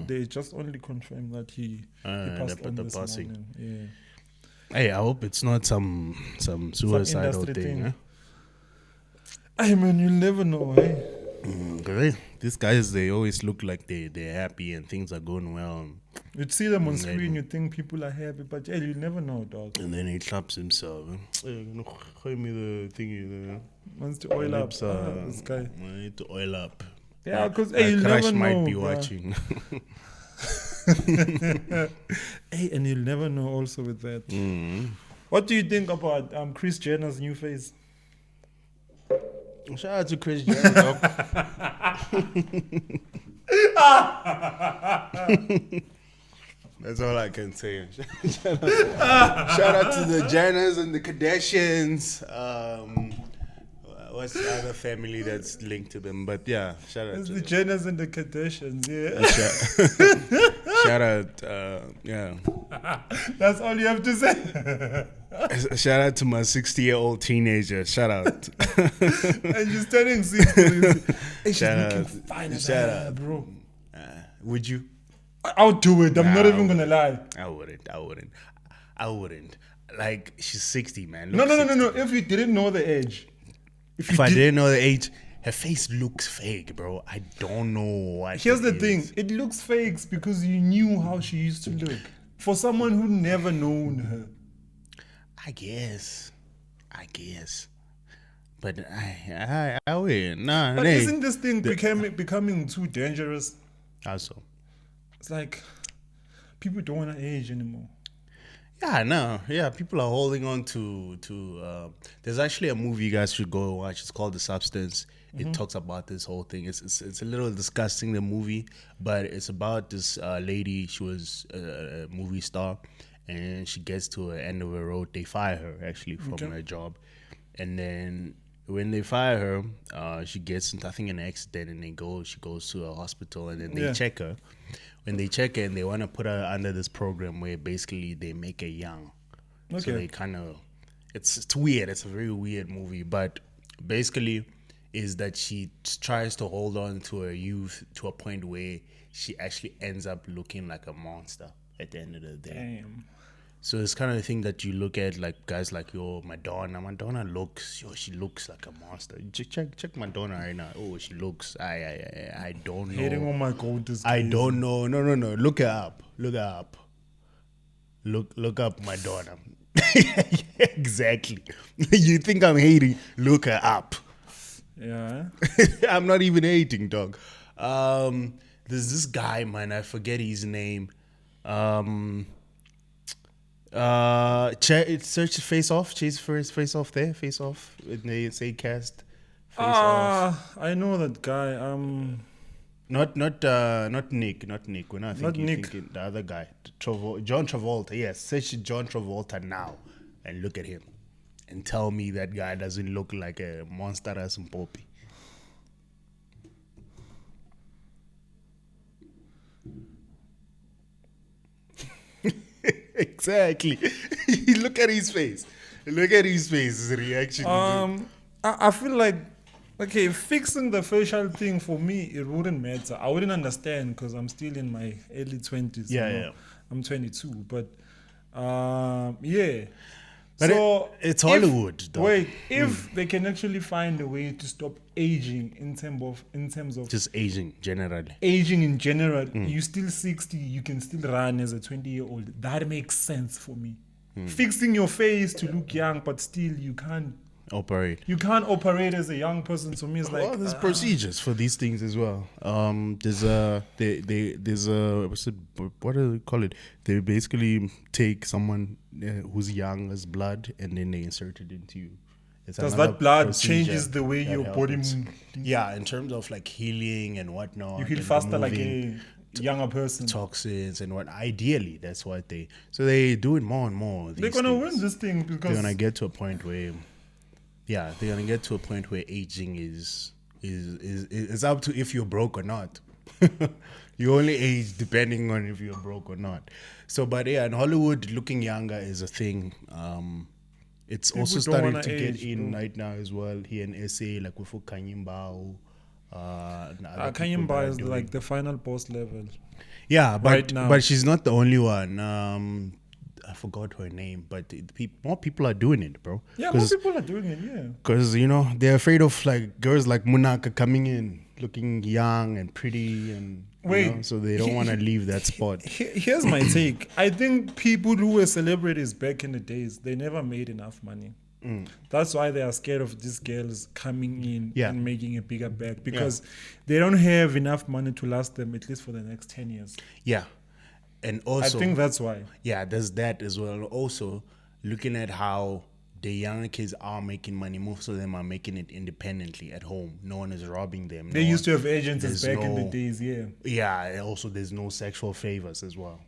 Speaker 1: They just only confirmed that he passed on this morning. Yeah.
Speaker 2: Hey, I hope it's not some suicidal
Speaker 1: industry
Speaker 2: thing. Huh?
Speaker 1: Hey man, you'll never know, hey?
Speaker 2: These guys, they always look like they're happy and things are going well.
Speaker 1: You'd see them on screen, you think people are happy, but yeah, you never know, dog.
Speaker 2: And then he claps himself. Hey, show me the thingy.
Speaker 1: Wants to oil up. This guy.
Speaker 2: I need to oil up.
Speaker 1: Yeah, because hey, you'll never know.
Speaker 2: might be
Speaker 1: bro.
Speaker 2: watching.
Speaker 1: Hey, and you'll never know also with that. What do you think about Kris Jenner's new face?
Speaker 2: Shout out to Kris Jenner, dog. That's all I can say. Shout out to the Jenners and the Kardashians. What's the other family that's linked to them? But yeah, shout out
Speaker 1: It's
Speaker 2: to
Speaker 1: the
Speaker 2: them.
Speaker 1: Jenners and the Kardashians, yeah.
Speaker 2: Shout out, yeah.
Speaker 1: That's all you have to say.
Speaker 2: Shout out to my 60-year-old teenager. Shout out.
Speaker 1: And you're turning 60. Hey, she's
Speaker 2: Shout
Speaker 1: looking
Speaker 2: out.
Speaker 1: fine as
Speaker 2: Shout
Speaker 1: hell,
Speaker 2: out.
Speaker 1: bro.
Speaker 2: Would you?
Speaker 1: I'll do it. I'm not even gonna lie.
Speaker 2: I wouldn't. Like, she's 60, man.
Speaker 1: No.
Speaker 2: Look, 60.
Speaker 1: If you didn't know the age.
Speaker 2: If I didn't know the age, her face looks fake, bro. I don't know what.
Speaker 1: Here's the thing. It looks fake because you knew how she used to look. For someone who never known her.
Speaker 2: I guess. But I win. Nah,
Speaker 1: But isn't this thing becoming too dangerous?
Speaker 2: How so?
Speaker 1: It's like people don't want to age anymore.
Speaker 2: Yeah, no. Yeah, people are holding on to there's actually a movie you guys should go watch. It's called The Substance. It talks about this whole thing. It's a little disgusting, the movie, but it's about this lady. She was a movie star, and she gets to the end of the road. They fire her actually from her job, and then when they fire her, she gets into, I think, an accident, and she goes to a hospital, and then they check her. When they check her, and they want to put her under this program where basically they make her young. Okay. So they kind of, it's weird. It's a very weird movie, but basically is that she tries to hold on to her youth to a point where she actually ends up looking like a monster at the end of the day.
Speaker 1: Damn.
Speaker 2: So it's kind of the thing that you look at, like guys like Madonna. Madonna looks, she looks like a monster. Check Madonna right now. Oh, she looks. I don't know.
Speaker 1: Hating on my gold is
Speaker 2: I
Speaker 1: crazy.
Speaker 2: don't know. No. Look her up. Look up Madonna. Exactly. You think I'm hating? Look her up.
Speaker 1: Yeah.
Speaker 2: I'm not even hating, dog. There's this guy, man. I forget his name. Search Face Off. Chase for his Face Off there. Face Off. When they say cast. Face Off.
Speaker 1: I know that guy.
Speaker 2: Not Nick. We're not thinking the other guy. John Travolta. Yes, search John Travolta now and look at him and tell me that guy doesn't look like a monster as in Poppy. Exactly. Look at his face. His reaction.
Speaker 1: I feel like, okay, fixing the facial thing for me, it wouldn't matter. I wouldn't understand because I'm still in my early 20s.
Speaker 2: Yeah.
Speaker 1: I'm 22, but yeah.
Speaker 2: But
Speaker 1: so
Speaker 2: it's Hollywood, though.
Speaker 1: Wait, if they can actually find a way to stop aging in terms of
Speaker 2: just aging generally.
Speaker 1: Aging in general, you still 60, you can still run as a 20-year-old. That makes sense for me. Fixing your face to look young, but still you can't
Speaker 2: operate.
Speaker 1: You can't operate as a young person. So me, it's like
Speaker 2: there's procedures for these things as well. There's a what do they call it? They basically take someone who's young as blood, and then they insert it into you.
Speaker 1: Does that blood changes the way your body moves?
Speaker 2: Yeah, in terms of like healing and whatnot.
Speaker 1: You heal faster like a younger person.
Speaker 2: Toxins and what. Ideally, that's what they do it more and more.
Speaker 1: They're gonna win this thing because
Speaker 2: they're gonna get to a point where. Yeah, they're gonna get to a point where aging is up to if you're broke or not. You only age depending on if you're broke or not. So, but yeah, in Hollywood, looking younger is a thing. It's
Speaker 1: People
Speaker 2: also
Speaker 1: don't
Speaker 2: starting
Speaker 1: wanna
Speaker 2: to get
Speaker 1: age,
Speaker 2: in
Speaker 1: bro.
Speaker 2: right now as well. Here in SA, like with Kanyimbao, and other people
Speaker 1: Kanyimba
Speaker 2: that are
Speaker 1: is
Speaker 2: doing.
Speaker 1: like the final boss level.
Speaker 2: Yeah,
Speaker 1: right
Speaker 2: but
Speaker 1: now.
Speaker 2: she's not the only one. I forgot her name, but more people are doing it, bro.
Speaker 1: Yeah, more people are doing it. Yeah.
Speaker 2: Because they're afraid of like girls like Munaka coming in looking young and pretty, and
Speaker 1: Wait,
Speaker 2: so they don't want to leave that spot.
Speaker 1: Here's my take. I think people who were celebrities back in the days, they never made enough money. That's why they are scared of these girls coming in
Speaker 2: Yeah.
Speaker 1: and making a bigger bag, because they don't have enough money to last them at least for the next 10 years.
Speaker 2: Yeah, and
Speaker 1: I
Speaker 2: also
Speaker 1: think that's why.
Speaker 2: yeah, there's that as well. Also, looking at how the younger kids are making money, most of them are making it independently at home. No one is robbing them.
Speaker 1: They used to have agents as
Speaker 2: there's
Speaker 1: back in the
Speaker 2: no-
Speaker 1: days, yeah.
Speaker 2: Yeah, and also there's no sexual favors as well.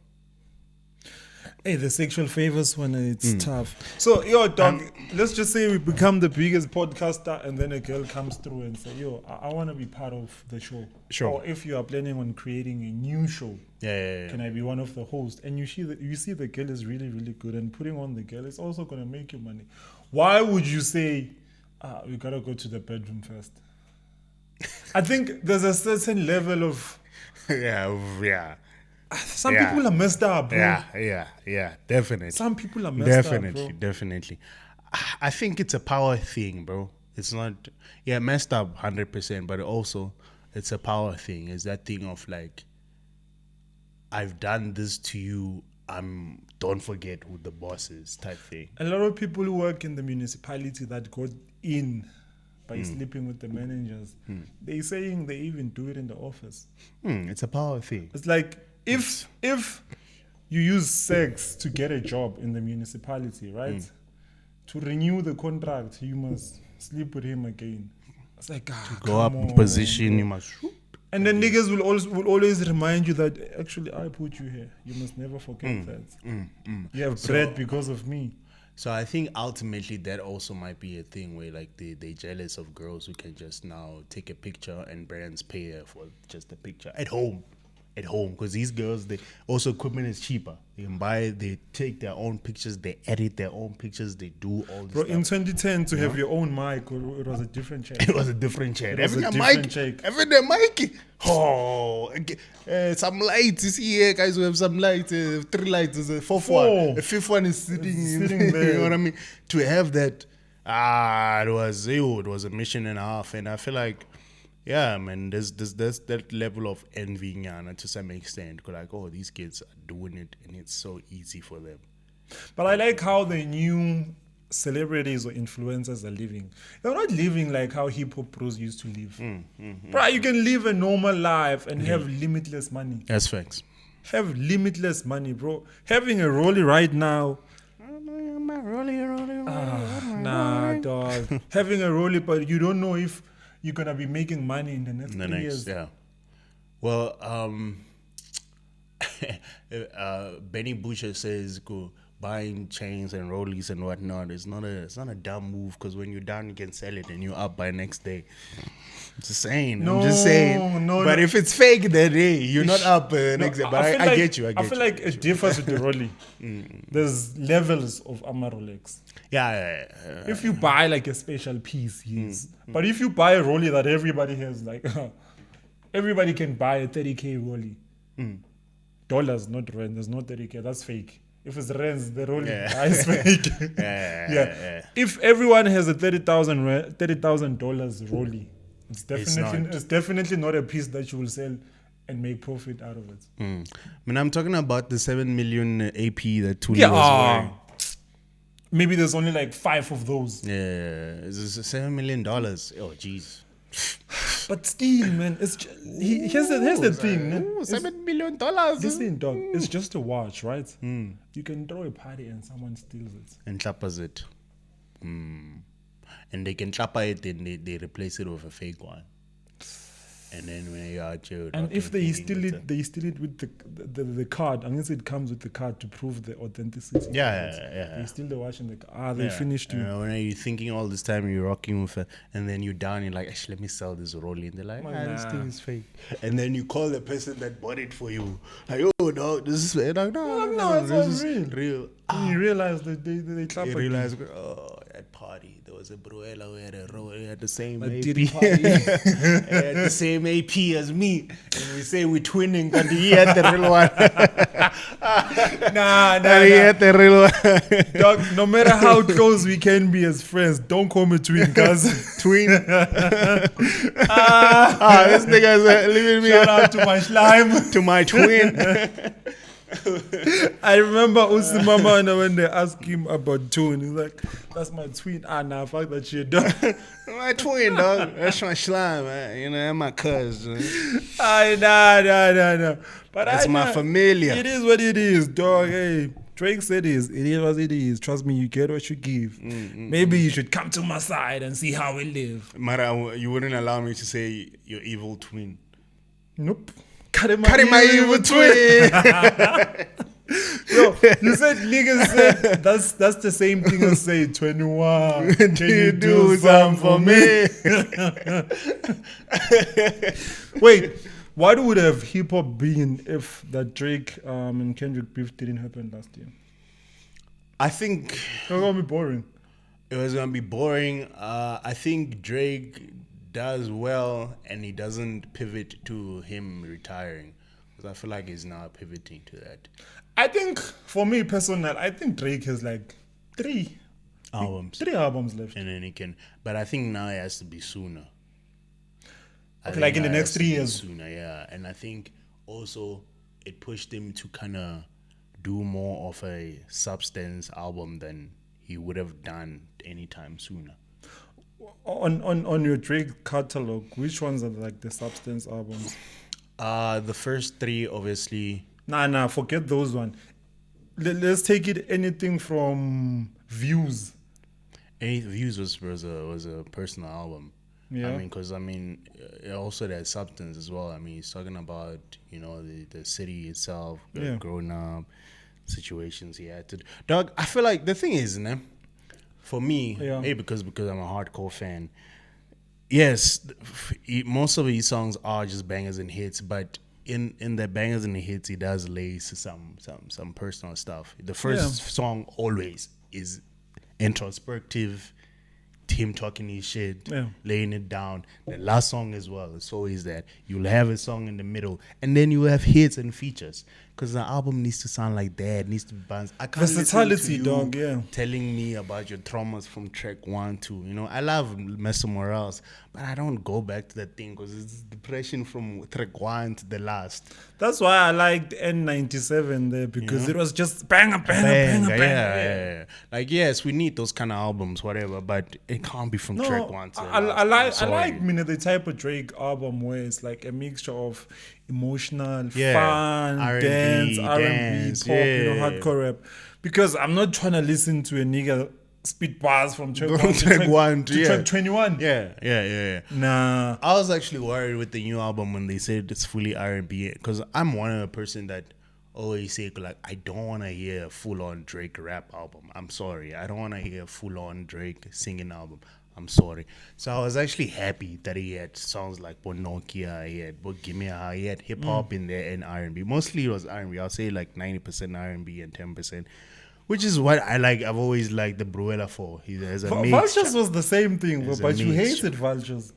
Speaker 1: Hey, the sexual favors when it's tough. So, yo, dog, let's just say we become the biggest podcaster and then a girl comes through and say, yo, I want to be part of the show.
Speaker 2: Sure.
Speaker 1: Or if you are planning on creating a new show,
Speaker 2: Yeah.
Speaker 1: can I be one of the hosts? And you see the girl is really, really good, and putting on the girl is also going to make you money. Why would you say, we got to go to the bedroom first? I think there's a certain level of...
Speaker 2: yeah.
Speaker 1: Some
Speaker 2: Yeah.
Speaker 1: people are messed up, bro.
Speaker 2: Yeah, definitely.
Speaker 1: Some people are messed up, bro.
Speaker 2: Definitely. I think it's a power thing, bro. It's not, messed up 100%, but also it's a power thing. It's that thing of like, I've done this to you, don't forget who the boss is type thing.
Speaker 1: A lot of people who work in the municipality that got in by sleeping with the managers, they saying they even do it in the office.
Speaker 2: It's a power thing.
Speaker 1: It's like if you use sex to get a job in the municipality, right? To renew the contract, you must sleep with him again. It's like
Speaker 2: Go up in position, you must.
Speaker 1: And then niggas will always remind you that actually I put you here. You must never forget that. You have bread because of me.
Speaker 2: So I think ultimately that also might be a thing where like they jealous of girls who can just now take a picture and brands pay her for just a picture at home, because these girls, they also equipment is cheaper. They can buy, they take their own pictures, they edit their own pictures, they do all this
Speaker 1: Bro,
Speaker 2: stuff.
Speaker 1: in 2010 to have your own mic, it was a different chat.
Speaker 2: It was a different chat.
Speaker 1: It was
Speaker 2: Having
Speaker 1: a
Speaker 2: a
Speaker 1: different
Speaker 2: mic,
Speaker 1: check.
Speaker 2: having a mic. Oh, some lights. You see here, guys, we have some lights. 3 lights. There's a fourth
Speaker 1: Four.
Speaker 2: one. The fifth one is sitting
Speaker 1: there.
Speaker 2: You know what I mean? To have that, it was a mission and a half. And I feel like, yeah, man, there's that level of envy, Yana, to some extent. 'Cause like, oh, these kids are doing it, and it's so easy for them.
Speaker 1: But I like how the new celebrities or influencers are living. They're not living like how hip hop pros used to live. Bro, you can live a normal life and have limitless money.
Speaker 2: That's facts.
Speaker 1: Have limitless money, bro. Having a rollie right now, nah, dog. Having a rollie, but you don't know if you're gonna be making money in the next 3 years.
Speaker 2: Yeah. Well, Benny Butcher says buying chains and rollies and whatnot is not a dumb move, because when you're down you can sell it and you're up by next day. I'm just saying.
Speaker 1: No,
Speaker 2: but if it's fake, then hey, you're not up next day. But I get you.
Speaker 1: I feel like it differs with the rollie. There's levels of Rolex.
Speaker 2: Yeah.
Speaker 1: If you buy like a special piece, yes. But if you buy a rollie that everybody has, like everybody can buy a 30K rollie. Dollars, not rand. There's no 30K. That's fake. If it's rands, the rollie is fake. Yeah. If everyone has a $30,000 rollie, it's definitely not a piece that you will sell and make profit out of it.
Speaker 2: I mean, I'm talking about the 7 million AP that Tuli was wearing.
Speaker 1: Maybe there's only like 5 of those.
Speaker 2: Yeah, it's $7 million. Oh, jeez.
Speaker 1: But still, man, it's here's the thing. Man.
Speaker 2: $7 million.
Speaker 1: Listen, dog, it's just a watch, right? You can throw a party and someone steals it.
Speaker 2: And clappers it. And they can clapper it and they replace it with a fake one. And then when you're out here,
Speaker 1: And if they
Speaker 2: thinking
Speaker 1: steal
Speaker 2: that,
Speaker 1: it, they steal it with the card. Unless it comes with the card to prove the authenticity.
Speaker 2: yeah.
Speaker 1: They steal the watch and they
Speaker 2: Yeah.
Speaker 1: finished you.
Speaker 2: When you're thinking all this time you're rocking with it, and then you're down, you're like, actually, let me sell this rolling. They're like, this
Speaker 1: Nah.
Speaker 2: thing is fake. And then you call the person that bought it for you. Like, oh, no, this is fake. Like, no,
Speaker 1: it's
Speaker 2: this
Speaker 1: all
Speaker 2: is real.
Speaker 1: And you realize that they clap
Speaker 2: You
Speaker 1: at you.
Speaker 2: realize, at party, there was a Bruella who had he had the same
Speaker 1: Like
Speaker 2: AP.
Speaker 1: Diddy
Speaker 2: He
Speaker 1: party.
Speaker 2: had the same AP as me. And we say we're twinning, but he had the real one.
Speaker 1: Nah.
Speaker 2: He had the real one.
Speaker 1: Dog, no matter how close we can be as friends, don't call me twin, cuz.
Speaker 2: Twin. This nigga's leaving me
Speaker 1: Shout out to my slime.
Speaker 2: to my twin.
Speaker 1: I remember Usimama when they asked him about twin. He's like, that's my twin. Nah, fuck that shit, dog.
Speaker 2: My twin, dog. That's my slime, man. You know, that's my cousin.
Speaker 1: Nah. But
Speaker 2: That's my familia.
Speaker 1: It is what it is, dog. Hey, Drake said it is what it is. Trust me, you get what you give. Maybe you should come to my side and see how we live.
Speaker 2: Mara, you wouldn't allow me to say your evil twin.
Speaker 1: Nope. Cut
Speaker 2: my evil twin.
Speaker 1: Yo, you said niggas said that's the same thing as say 21. Can you do something for me? Wait, what would have hip hop been if that Drake and Kendrick beef didn't happen last year?
Speaker 2: I think
Speaker 1: It's gonna be boring.
Speaker 2: it was gonna be boring. I think Drake does well, and he doesn't pivot to him retiring, because I feel like he's now pivoting to that.
Speaker 1: I think for me personally, I think Drake has like three
Speaker 2: Albums,
Speaker 1: left.
Speaker 2: and then he can. But I think now it has to be sooner. I
Speaker 1: Okay,
Speaker 2: think
Speaker 1: like in the
Speaker 2: now it
Speaker 1: next
Speaker 2: has to
Speaker 1: 3
Speaker 2: be
Speaker 1: years.
Speaker 2: sooner, yeah. And I think also it pushed him to kind of do more of a substance album than he would have done anytime sooner.
Speaker 1: On your Drake catalog, which ones are like the substance albums?
Speaker 2: The first three, obviously.
Speaker 1: Nah, forget those one. Let's take it anything from Views.
Speaker 2: Any Views was a personal album.
Speaker 1: Yeah.
Speaker 2: I mean, because it also that substance as well. I mean, he's talking about the city itself, growing up, situations he had to. Dog, I feel like the thing is, for me, because I'm a hardcore fan. Yes, most of his songs are just bangers and hits, but in the bangers and the hits, he does lay some personal stuff. The first song always is introspective, him talking his shit, laying it down. The last song as well, it's always that. You'll have a song in the middle, and then you have hits and features. Because the album needs to sound like that, needs to bounce. I can't
Speaker 1: Versatility,
Speaker 2: listen to you
Speaker 1: dog, yeah.
Speaker 2: telling me about your traumas from track 1, 2. I love Mr. Morales, but I don't go back to that thing because it's depression from track 1 to the last.
Speaker 1: That's why I liked N97 there, because it was just banger.
Speaker 2: Yeah. Like, yes, we need those kind of albums, whatever, but it can't be from track 1 to the last.
Speaker 1: I like the type of Drake album where it's like a mixture of emotional, fun,
Speaker 2: R&B,
Speaker 1: dance, R&B, pop,
Speaker 2: yeah.
Speaker 1: hardcore rap. Because I'm not trying to listen to a nigga spit bars from track 1 to track 21.
Speaker 2: Yeah.
Speaker 1: Nah.
Speaker 2: I was actually worried with the new album when they said it's fully R&B, because I'm one of the person that always say, like, I don't want to hear a full-on Drake rap album. I'm sorry. I don't want to hear a full-on Drake singing album. I'm sorry. So I was actually happy that he had songs like Bonokia, he had Bogimia, he had hip-hop in there and R&B. Mostly it was R&B. I'll say like 90% R&B and 10%, which is what I like. I've always liked the Bruella for. He has a
Speaker 1: Vultures was the same thing, but you hated Vultures.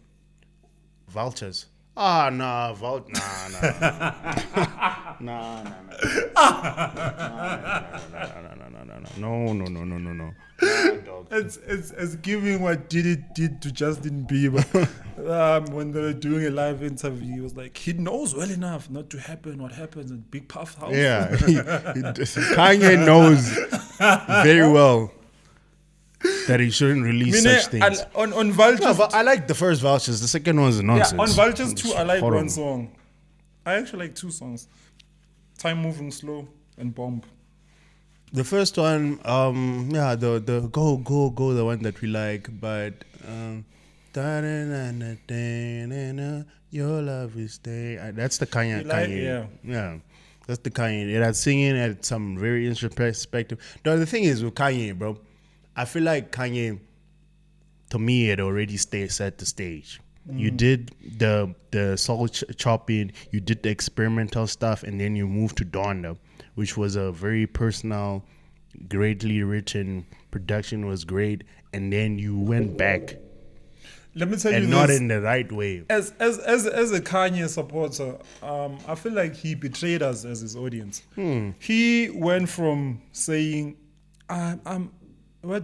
Speaker 2: Vultures? Ah, nah, nah. No.
Speaker 1: It's giving what did to Justin Bieber when they were doing a live interview. He was like, he knows well enough not to happen what happens in Big Puff's house.
Speaker 2: Yeah, Kanye knows very well that he shouldn't release such things.
Speaker 1: On Vultures,
Speaker 2: no, but I like the first Vultures. The second one's a nonsense.
Speaker 1: Yeah, on Vultures 2, I like one song. I actually like 2 songs: Time Moving Slow and Bomb.
Speaker 2: The first one, the go, the one that we like, but Your love is there. That's the Kanye.
Speaker 1: Like,
Speaker 2: Kanye. Yeah. That's the Kanye. That's singing at some very interesting perspective. No, the thing is with Kanye, bro, I feel like Kanye, to me, had already set the stage. You did the soul chopping, you did the experimental stuff, and then you moved to Donda, which was a very personal, greatly written, production was great, and then you went back.
Speaker 1: Let me tell you
Speaker 2: and
Speaker 1: this.
Speaker 2: not in the right way.
Speaker 1: As a Kanye supporter, I feel like he betrayed us as his audience. He went from saying, I'm what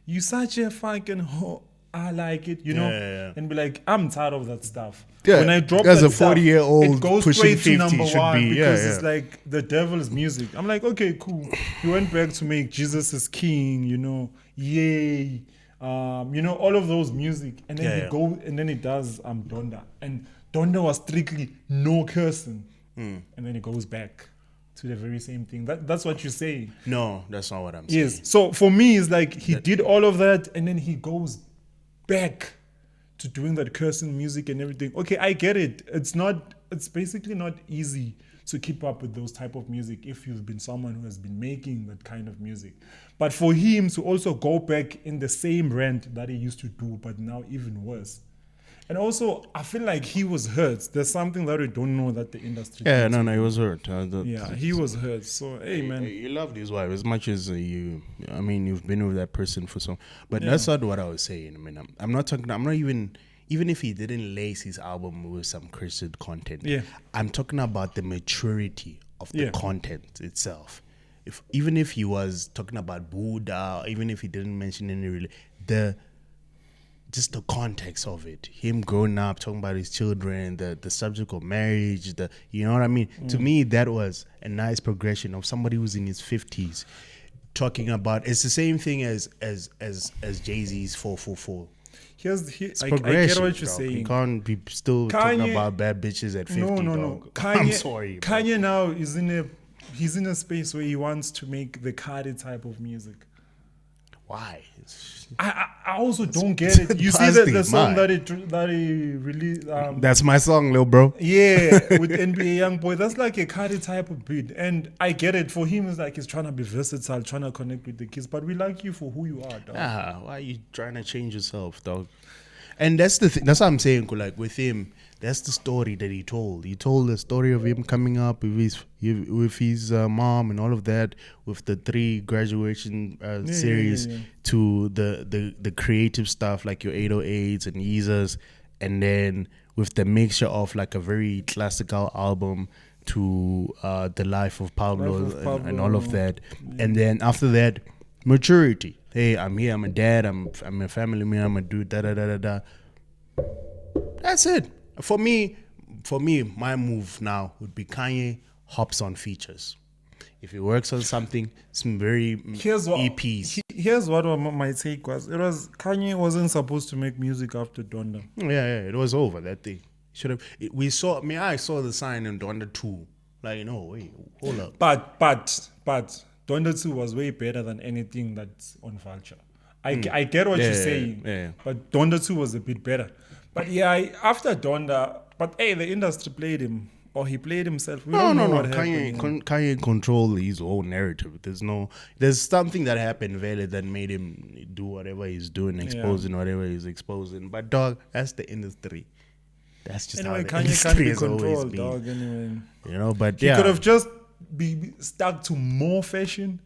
Speaker 1: you such a fucking hoe, I like it, you know, and be like, I'm tired of that stuff.
Speaker 2: Yeah,
Speaker 1: when I drop
Speaker 2: as
Speaker 1: that
Speaker 2: a 40-year-old
Speaker 1: it goes
Speaker 2: pushing
Speaker 1: straight to
Speaker 2: 50
Speaker 1: number
Speaker 2: should
Speaker 1: one
Speaker 2: be,
Speaker 1: because it's like the devil's music. I'm like, okay, cool. He went back to make Jesus is King, you know, yay. You know, all of those music, and then he does Donda, and Donda was strictly no cursing, and then he goes back to the very same thing. That's what you say.
Speaker 2: No, that's not what I'm saying.
Speaker 1: Yes. So for me, it's like he did all of that, and then he goes back to doing that cursing music and everything. Okay, I get it. It's basically not easy to keep up with those type of music if you've been someone who has been making that kind of music. But for him to also go back in the same rant that he used to do, but now even worse. And also, I feel like he was hurt. There's something that we don't know that the industry.
Speaker 2: Yeah, no, he was hurt.
Speaker 1: He was hurt. So, hey, man.
Speaker 2: You loved his wife as much as you. I mean, you've been with that person for so. But that's not what I was saying. I mean, I'm not talking. I'm not even. Even if he didn't lace his album with some Christian content, I'm talking about the maturity of the content itself. Even if he was talking about Buddha, even if he didn't mention any just the context of it, him growing up, talking about his children, the subject of marriage, you know what I mean? To me, that was a nice progression of somebody who's in his 50s talking about. It's the same thing as Jay-Z's 444.
Speaker 1: I get what you're saying.
Speaker 2: You can't be still talking about bad bitches at 50.
Speaker 1: No.
Speaker 2: I'm sorry. Bro.
Speaker 1: Kanye now he's in a space where he wants to make the Cardi type of music.
Speaker 2: Why?
Speaker 1: I also don't get it. You see the song that he released.
Speaker 2: That's my song, little bro.
Speaker 1: Yeah, with NBA Youngboy. That's like a Cardi type of beat, and I get it. For him, it's like he's trying to be versatile, trying to connect with the kids. But we like you for who you are, dog.
Speaker 2: Why are you trying to change yourself, dog? And that's the thing. That's what I'm saying. Like with him, that's the story that he told. He told the story of him coming up with his mom and all of that, with the 3 graduation series to the creative stuff like your 808s and Yeezers, and then with the mixture of like a very classical album to the life of Pablo, and all of that, and then after that, maturity. Hey, I'm here. I'm a dad. I'm a family man. I'm a dude. Da. That's it. For me, my move now would be Kanye hops on features. If he works on something, some very EPs.
Speaker 1: Here's what my take was. It was Kanye wasn't supposed to make music after Donda.
Speaker 2: Yeah, it was over. That thing should have. I saw the sign in Donda 2. Like, no, wait, hold up.
Speaker 1: But Donda 2 was way better than anything that's on Vulture. I get what you're saying, but Donda 2 was a bit better. But after Donda, but hey, the industry played him, or he played himself. We don't know what happened.
Speaker 2: Kanye controlled his own narrative. There's something that happened valid that made him do whatever he's doing, exposing whatever he's exposing. But dog, that's the industry. That's just how the
Speaker 1: Kanye
Speaker 2: industry
Speaker 1: can't be
Speaker 2: has always
Speaker 1: controlled,
Speaker 2: been.
Speaker 1: dog. Anyway,
Speaker 2: you know, but
Speaker 1: he could have just be stuck to more fashion.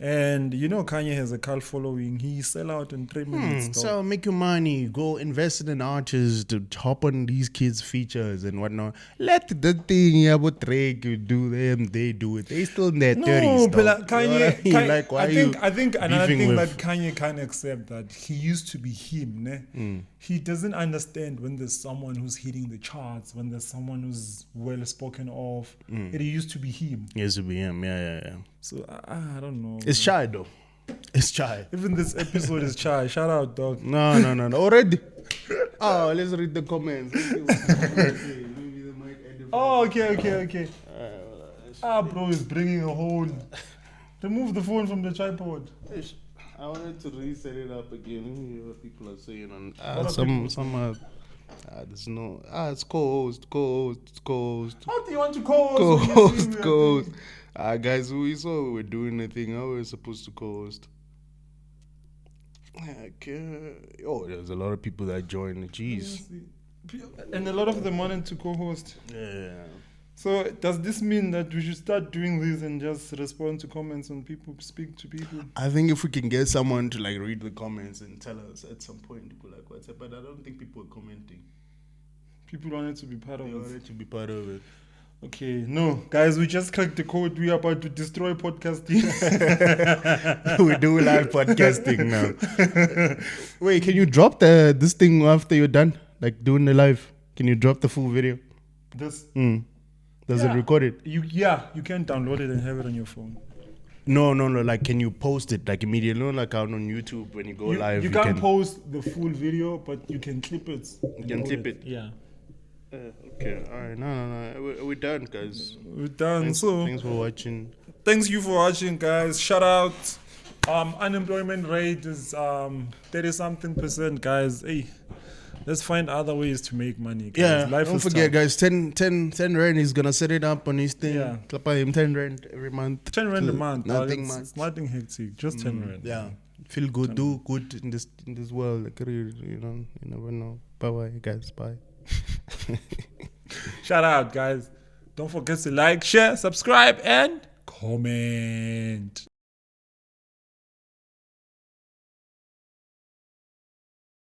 Speaker 1: And you know, Kanye has a cult following. He sell out in 3 minutes.
Speaker 2: So make your money. Go invest in an artist to hop on these kids' features and whatnot. Let the thing about Drake do them. They do it. They still in their 30s.
Speaker 1: No, but like Kanye,
Speaker 2: you know what I mean?
Speaker 1: I think another thing that Kanye can't accept, that he used to be him. Ne? He doesn't understand when there's someone who's hitting the charts, when there's someone who's well spoken of. It used to be him.
Speaker 2: It used to be him. Yeah.
Speaker 1: So I don't know.
Speaker 2: It's shy though. It's shy.
Speaker 1: Even this episode is shy. Shout out, dog.
Speaker 2: No. Already. Oh, let's read the comments.
Speaker 1: Oh, okay. Bro is bringing a whole. Remove the phone from the tripod.
Speaker 2: I wanted to reset it up again. Let me hear what people are saying on there's no it's co-host.
Speaker 1: How do you want to co-host?
Speaker 2: Co-host. Guys, we saw we're doing a thing. How we're supposed to co-host. Okay. Oh, there's a lot of people that joined. Jeez.
Speaker 1: And a lot of them wanted to co-host.
Speaker 2: Yeah.
Speaker 1: So does this mean that we should start doing this and just respond to comments when people speak to people?
Speaker 2: I think if we can get someone to like read the comments and tell us at some point, people like what's up, but I don't think people are commenting.
Speaker 1: People wanted to be part of it.
Speaker 2: They wanted to be part of it.
Speaker 1: Okay, no, guys, we just cracked the code. We are about to destroy podcasting.
Speaker 2: We do live podcasting now. Wait, can you drop this thing after you're done? Like doing the live? Can you drop the full video?
Speaker 1: This?
Speaker 2: Does it record it?
Speaker 1: You can download it and have it on your phone.
Speaker 2: No. Like, can you post it like immediately? No, like on YouTube when you go live.
Speaker 1: You can't post the full video, but you can clip it.
Speaker 2: You can clip it.
Speaker 1: Yeah.
Speaker 2: Okay. All right. No. We're done, guys.
Speaker 1: We're done.
Speaker 2: Thanks for watching.
Speaker 1: Thanks you for watching, guys. Shout out. Unemployment rate is 30-something%, guys. Hey, let's find other ways to make money, guys.
Speaker 2: Yeah.
Speaker 1: Life
Speaker 2: Don't forget, guys. 10 rand is gonna set it up on his thing.
Speaker 1: Yeah.
Speaker 2: Clap him 10 rand every month.
Speaker 1: 10 rand a month.
Speaker 2: Nothing much.
Speaker 1: It's nothing hectic. Just 10 rand.
Speaker 2: Yeah. Feel good. Do good in this world. Like, you never know. Bye, guys. Bye.
Speaker 1: Shout out, guys. Don't forget to like, share, subscribe, and comment.